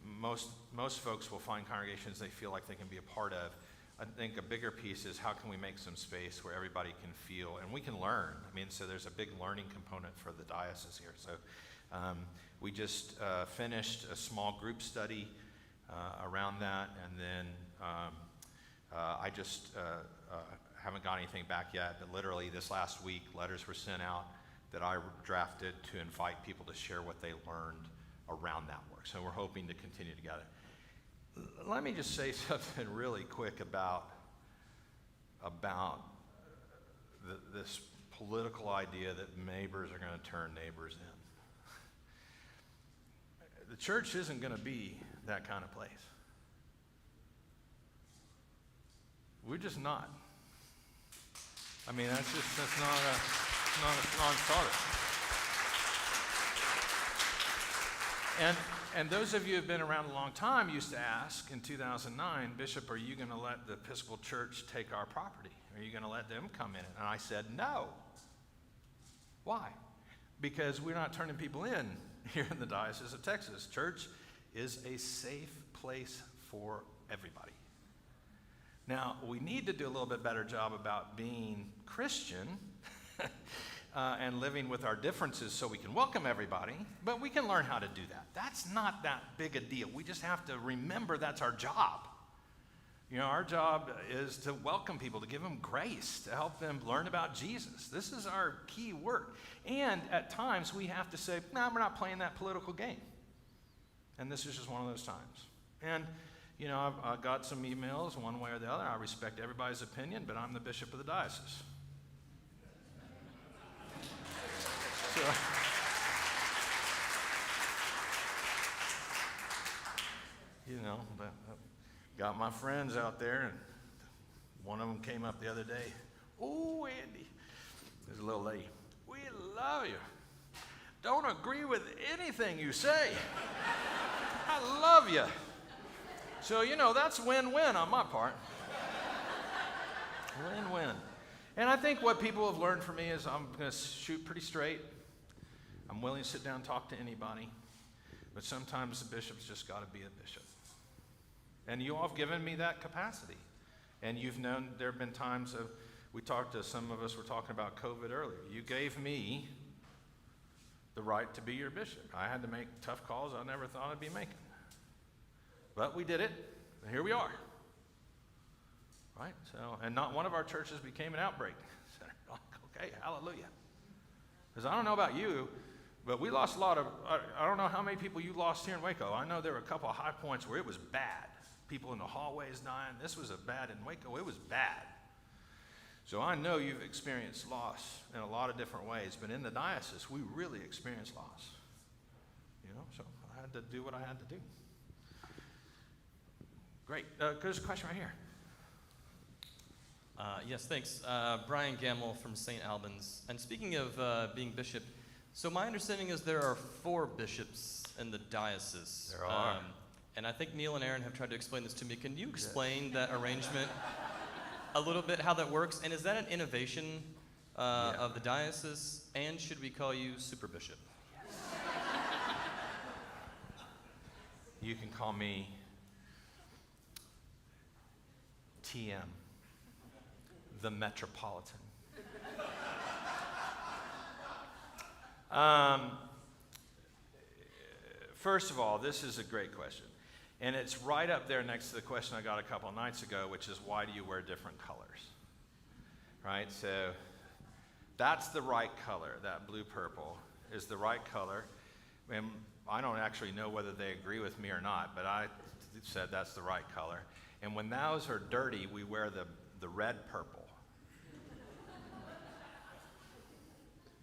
most folks will find congregations they feel like they can be a part of. I think a bigger piece is how can we make some space where everybody can feel and we can learn. So there's a big learning component for the diocese here. So we just finished a small group study around that, and then I just haven't got anything back yet, but literally this last week, letters were sent out that I drafted to invite people to share what they learned around that work. So we're hoping to continue together. Let me just say something really quick about this political idea that neighbors are going to turn neighbors in. The church isn't going to be that kind of place. We're just not. I mean, that's not a non-starter. And those of you who have been around a long time used to ask in 2009, Bishop, are you going to let the Episcopal Church take our property? Are you going to let them come in? And I said, no. Why? Because we're not turning people in here in the Diocese of Texas. Church is a safe place for everybody. Now, we need to do a little bit better job about being Christian and living with our differences so we can welcome everybody, but we can learn how to do that. That's not that big a deal. We just have to remember that's our job. You know, our job is to welcome people, to give them grace, to help them learn about Jesus. This is our key work. And at times we have to say, no, we're not playing that political game. And this is just one of those times. And, you know, I've got some emails one way or the other. I respect everybody's opinion, but I'm the bishop of the diocese. So, you know, got my friends out there, and one of them came up the other day. Oh, Andy, there's a little lady. We love you. Don't agree with anything you say. I love you. So, you know, that's win-win on my part. Win-win. And I think what people have learned from me is I'm going to shoot pretty straight. I'm willing to sit down and talk to anybody. But sometimes the bishop's just got to be a bishop. And you all have given me that capacity. And you've known there have been times of, some of us were talking about COVID earlier. You gave me the right to be your bishop. I had to make tough calls I never thought I'd be making. But we did it, and here we are. Right? So, and not one of our churches became an outbreak center. Okay, hallelujah. Because I don't know about you, but we lost a lot of, I don't know how many people you lost here in Waco. I know there were a couple of high points where it was bad. People in the hallways dying. This was bad in Waco. It was bad. So I know you've experienced loss in a lot of different ways, but in the diocese, we really experienced loss. You know, so I had to do what I had to do. Great. There's a question right here.
Yes, thanks. Brian Gamble from St. Albans. And speaking of being bishop, so my understanding is there are 4 bishops in the diocese.
There are.
And I think Neil and Aaron have tried to explain this to me. Can you explain that arrangement a little bit, how that works? And is that an innovation of the diocese? And should we call you super bishop?
Yes. You can call me TM, the Metropolitan. First of all, this is a great question. And it's right up there next to the question I got a couple of nights ago, which is, why do you wear different colors? Right? So that's the right color. That blue-purple is the right color. And I don't actually know whether they agree with me or not, but I said that's the right color. And when those are dirty, we wear the red-purple.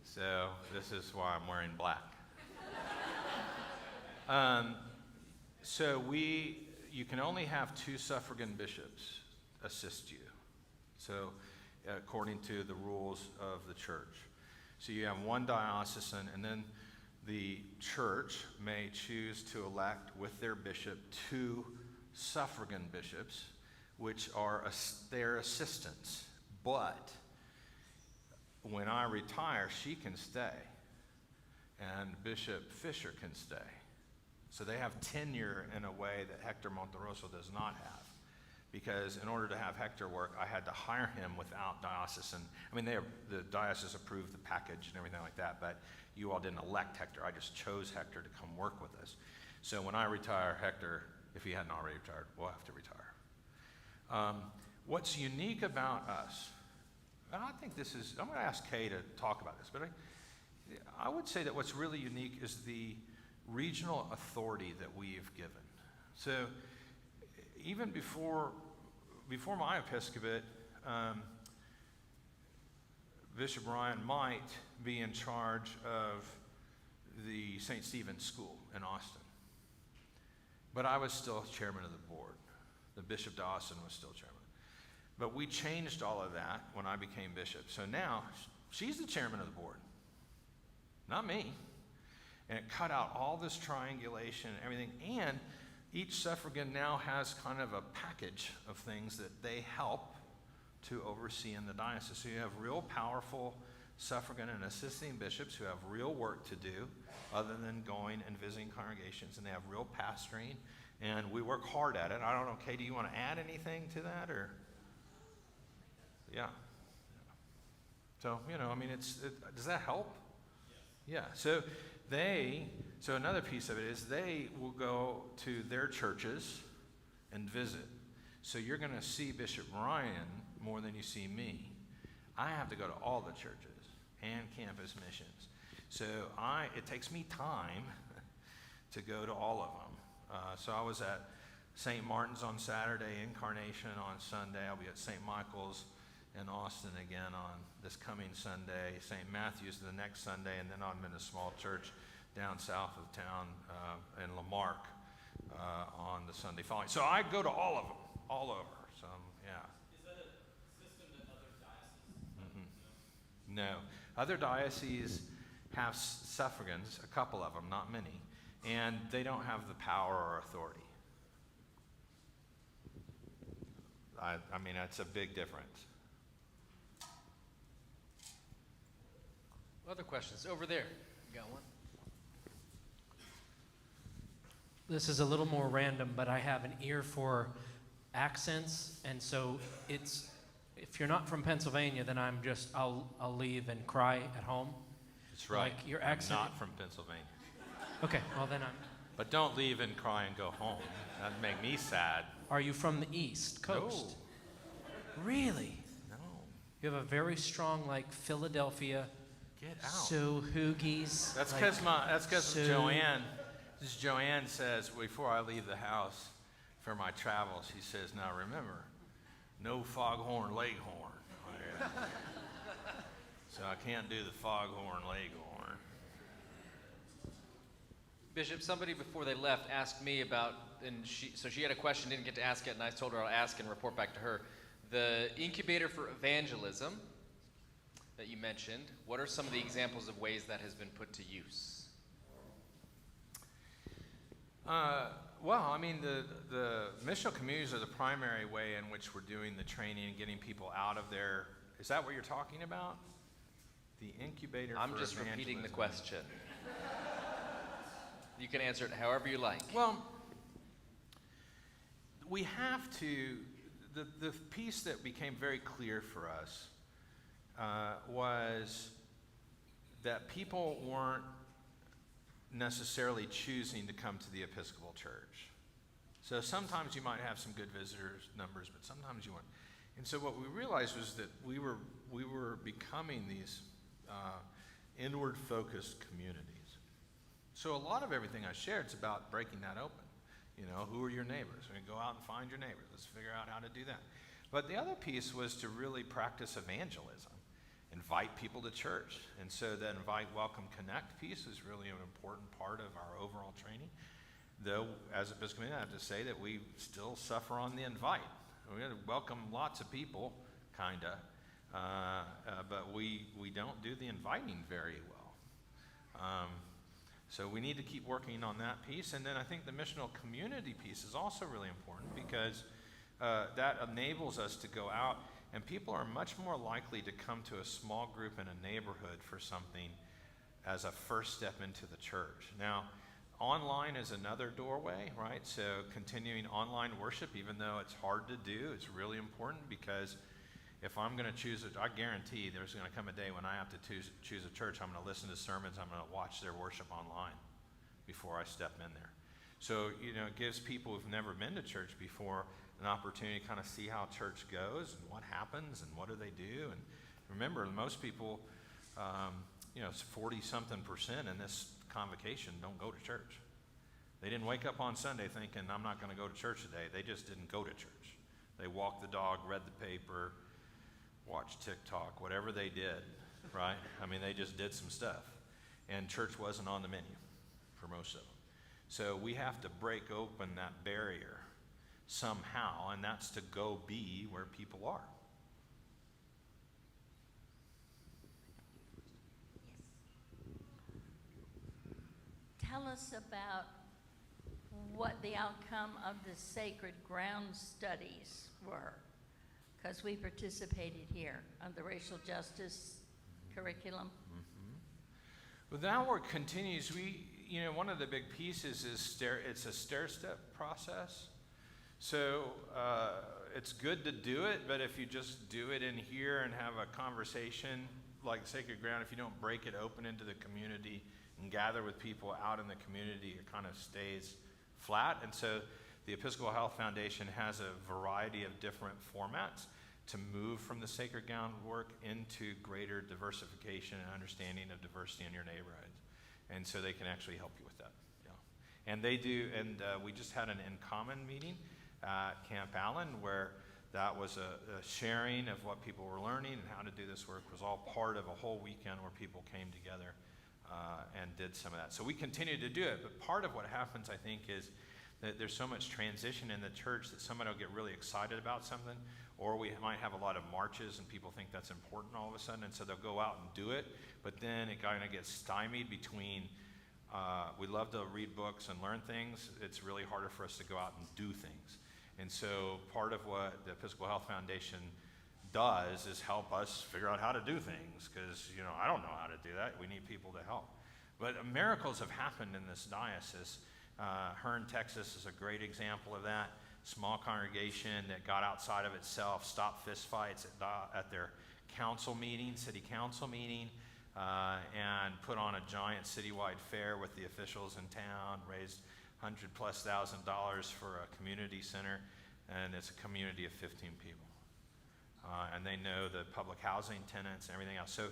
So this is why I'm wearing black. You can only have 2 suffragan bishops assist you. So according to the rules of the church. So you have 1 diocesan, and then the church may choose to elect with their bishop 2 suffragan bishops, which are their assistants. But when I retire, she can stay, and Bishop Fisher can stay. So they have tenure in a way that Hector Monterroso does not have. Because in order to have Hector work, I had to hire him without diocesan. I mean, the diocese approved the package and everything like that, but you all didn't elect Hector. I just chose Hector to come work with us. So when I retire, Hector, if he hadn't already retired, will have to retire. what's unique about us, and I think this is, I'm going to ask Kay to talk about this, but I would say that what's really unique is the regional authority that we've given. So even before my episcopate, Bishop Ryan might be in charge of the St. Stephen's School in Austin. But I was still chairman of the board. The Bishop Dawson was still chairman. But we changed all of that when I became bishop. So now she's the chairman of the board, not me. And it cut out all this triangulation and everything. And each suffragan now has kind of a package of things that they help to oversee in the diocese. So you have real powerful suffragan and assisting bishops who have real work to do other than going and visiting congregations, and they have real pastoring, and we work hard at it. I don't know, Kay, do you want to add anything to that, or? Yeah. So, I mean, does that help? Yeah. So another piece of it is they will go to their churches and visit. So you're going to see Bishop Ryan more than you see me. I have to go to all the churches and campus missions. So it takes me time to go to all of them. So I was at St. Martin's on Saturday, Incarnation on Sunday. I'll be at St. Michael's in Austin again on this coming Sunday, St. Matthew's the next Sunday, and then I'm in a small church down south of town in Lamarck on the Sunday following. So I go to all of them, all over. So, yeah.
Is that a system that other dioceses have?
No. Other dioceses have suffragans, a couple of them, not many, and they don't have the power or authority. I mean, that's a big difference.
Other questions? Over there. You got one?
This is a little more random, but I have an ear for accents, and so if you're not from Pennsylvania, then I'll leave and cry at home.
That's right.
Like your accent.
I'm not from Pennsylvania.
Okay, well then
But don't leave and cry and go home. That'd make me sad.
Are you from the East Coast?
No.
Really?
No.
You have a very strong, like, Philadelphia,
Get out.
so hoogies.
That's
like,
because Joanne. Joanne says before I leave the house for my travels, she says, "Now remember, no foghorn leghorn." So I can't do the foghorn leghorn.
Bishop, somebody before they left asked me about, so she had a question, didn't get to ask it, and I told her I'll ask and report back to her. The incubator for evangelism that you mentioned, what are some of the examples of ways that has been put to use?
Well, I mean, the missional communities are the primary way in which we're doing the training and getting people out of their, is that what you're talking about? The incubator for
I'm just
evangelism.
repeating the question. You can answer it however you like.
Well, we have to, the piece that became very clear for us was that people weren't necessarily choosing to come to the Episcopal Church. So sometimes you might have some good visitors numbers, but sometimes you weren't. And so what we realized was that we were becoming these inward-focused communities. So a lot of everything I shared is about breaking that open. Who are your neighbors? I mean, go out and find your neighbors. Let's figure out how to do that. But the other piece was to really practice evangelism, invite people to church. And so that invite, welcome, connect piece is really an important part of our overall training. Though, as Episcopalian, I have to say that we still suffer on the invite. We welcome lots of people, kinda, but we don't do the inviting very well. So we need to keep working on that piece. And then I think the missional community piece is also really important because that enables us to go out, and people are much more likely to come to a small group in a neighborhood for something as a first step into the church. Now, online is another doorway, right? So continuing online worship, even though it's hard to do, it's really important because if I'm going to choose it, I guarantee there's going to come a day when I have to choose a church. I'm going to listen to sermons. I'm going to watch their worship online before I step in there. So, it gives people who've never been to church before an opportunity to kind of see how church goes and what happens and what do they do. And remember, most people, 40-something% in this convocation don't go to church. They didn't wake up on Sunday thinking, I'm not going to go to church today. They just didn't go to church. They walked the dog, read the paper, watched TikTok, whatever they did, right? I mean, they just did some stuff. And church wasn't on the menu for most of them. So we have to break open that barrier somehow, and that's to go be where people are.
Tell us about what the outcome of the Sacred Ground studies were, because we participated here on the racial justice curriculum.
Well, that work continues. One of the big pieces is it's a stair-step process. So it's good to do it, but if you just do it in here and have a conversation like Sacred Ground, if you don't break it open into the community and gather with people out in the community, it kind of stays flat. And so the Episcopal Health Foundation has a variety of different formats to move from the Sacred Ground work into greater diversification and understanding of diversity in your neighborhoods. And so they can actually help you with that. Yeah. And they do, and we just had an In Common meeting at Camp Allen where that was a sharing of what people were learning and how to do this work. It was all part of a whole weekend where people came together and did some of that. So we continue to do it, but part of what happens, I think, is that there's so much transition in the church that somebody will get really excited about something, or we might have a lot of marches and people think that's important all of a sudden, and so they'll go out and do it, but then it kind of gets stymied between we love to read books and learn things. It's really harder for us to go out and do things. And so part of what the Episcopal Health Foundation does is help us figure out how to do things, because I don't know how to do that. We need people to help. But miracles have happened in this diocese. Hearn, Texas is a great example of that. Small congregation that got outside of itself, stopped fistfights at their council meeting, city council meeting, and put on a giant citywide fair with the officials in town, raised $100,000+ for a community center, and it's a community of 15 people. And they know the public housing tenants and everything else. So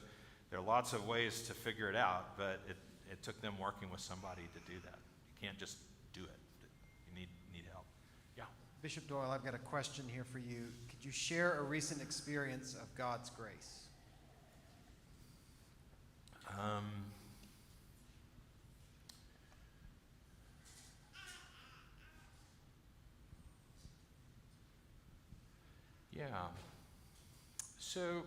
there are lots of ways to figure it out, but it took them working with somebody to do that. You can't just do it. You need help. Yeah.
Bishop Doyle, I've got a question here for you. Could you share a recent experience of God's grace?
Yeah. So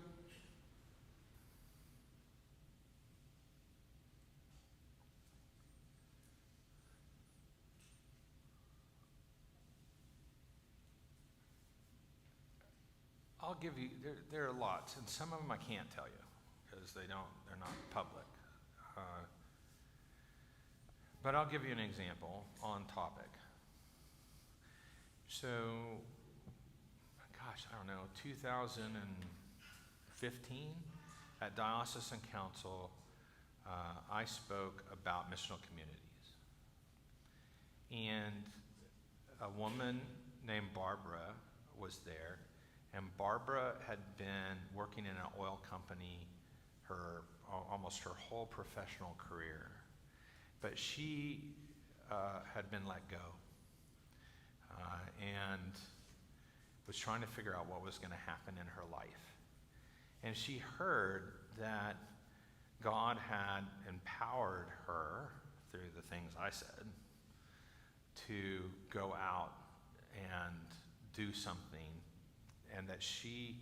I'll give you, there are lots, and some of them I can't tell you because they're not public. But I'll give you an example on topic. So, gosh, I don't know, 2015 at Diocesan Council, I spoke about missional communities. And a woman named Barbara was there, and Barbara had been working in an oil company almost her whole professional career. But she had been let go and was trying to figure out what was going to happen in her life. And she heard that God had empowered her through the things I said to go out and do something, and that she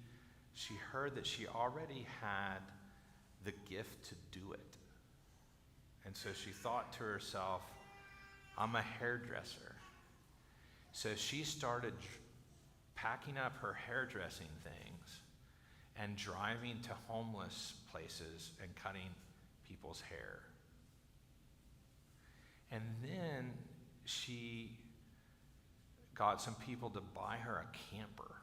heard that she already had the gift to do it. And so she thought to herself, I'm a hairdresser. So she started packing up her hairdressing things and driving to homeless places and cutting people's hair. And then she got some people to buy her a camper.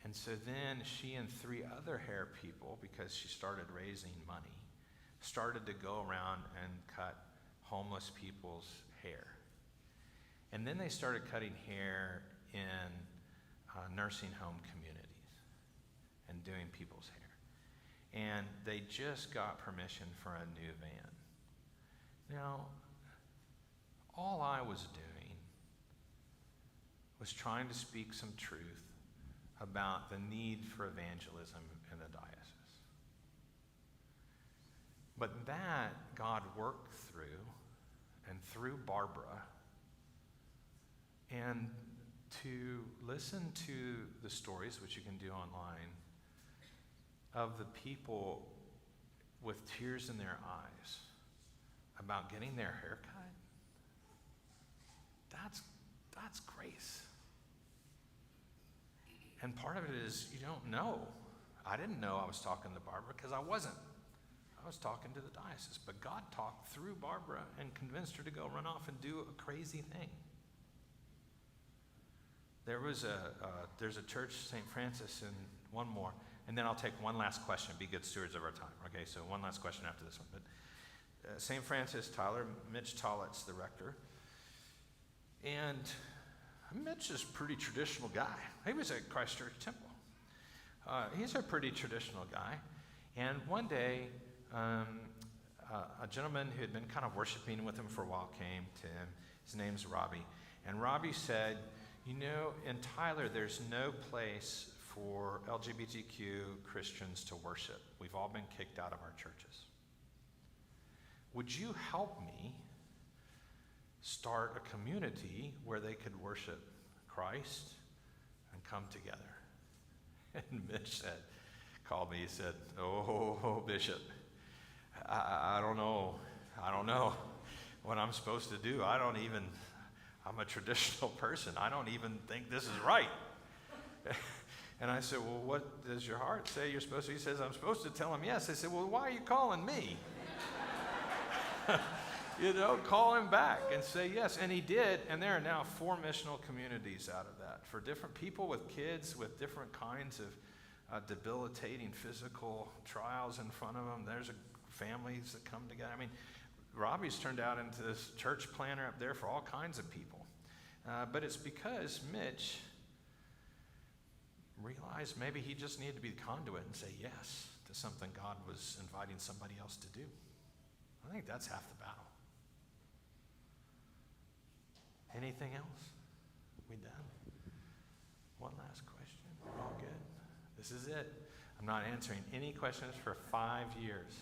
And so then she and 3 other hair people, because she started raising money, started to go around and cut homeless people's hair. And then they started cutting hair in nursing home communities and doing people's hair. And they just got permission for a new van. Now, all I was doing was trying to speak some truth about the need for evangelism in the diocese. But that God worked through, and through Barbara, and to listen to the stories, which you can do online, of the people with tears in their eyes about getting their hair cut. That's grace. And part of it is you don't know. I didn't know I was talking to Barbara because I wasn't. I was talking to the diocese. But God talked through Barbara and convinced her to go run off and do a crazy thing. There's a church, St. Francis, and one more. And then I'll take one last question. Be good stewards of our time. Okay, so one last question after this one. But St. Francis Tyler, Mitch Tollett's the rector. And Mitch is a pretty traditional guy. He was at Christ Church Temple. He's a pretty traditional guy. And one day, a gentleman who had been kind of worshiping with him for a while came to him. His name's Robbie. And Robbie said, you know, in Tyler, there's no place for LGBTQ Christians to worship. We've all been kicked out of our churches. Would you help me start a community where they could worship Christ and come together? And Mitch called me, he said, oh, Bishop, I don't know what I'm supposed to do. I'm a traditional person. I don't even think this is right. And I said, well, what does your heart say you're supposed to? He says, I'm supposed to tell him yes. I said, well, why are you calling me? You know, call him back and say yes. And he did, and there are now 4 missional communities out of that for different people with kids with different kinds of debilitating physical trials in front of them. There's families that come together. I mean, Robbie's turned out into this church planner up there for all kinds of people. But it's because Mitch realized maybe he just needed to be the conduit and say yes to something God was inviting somebody else to do. I think that's half the battle. Anything else? We done? One last question. We're all good? This is it. I'm not answering any questions for 5 years.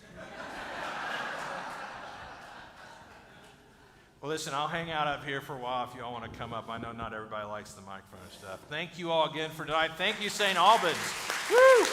Well, listen, I'll hang out up here for a while if you all want to come up. I know not everybody likes the microphone stuff. Thank you all again for tonight. Thank you, St. Albans. Woo!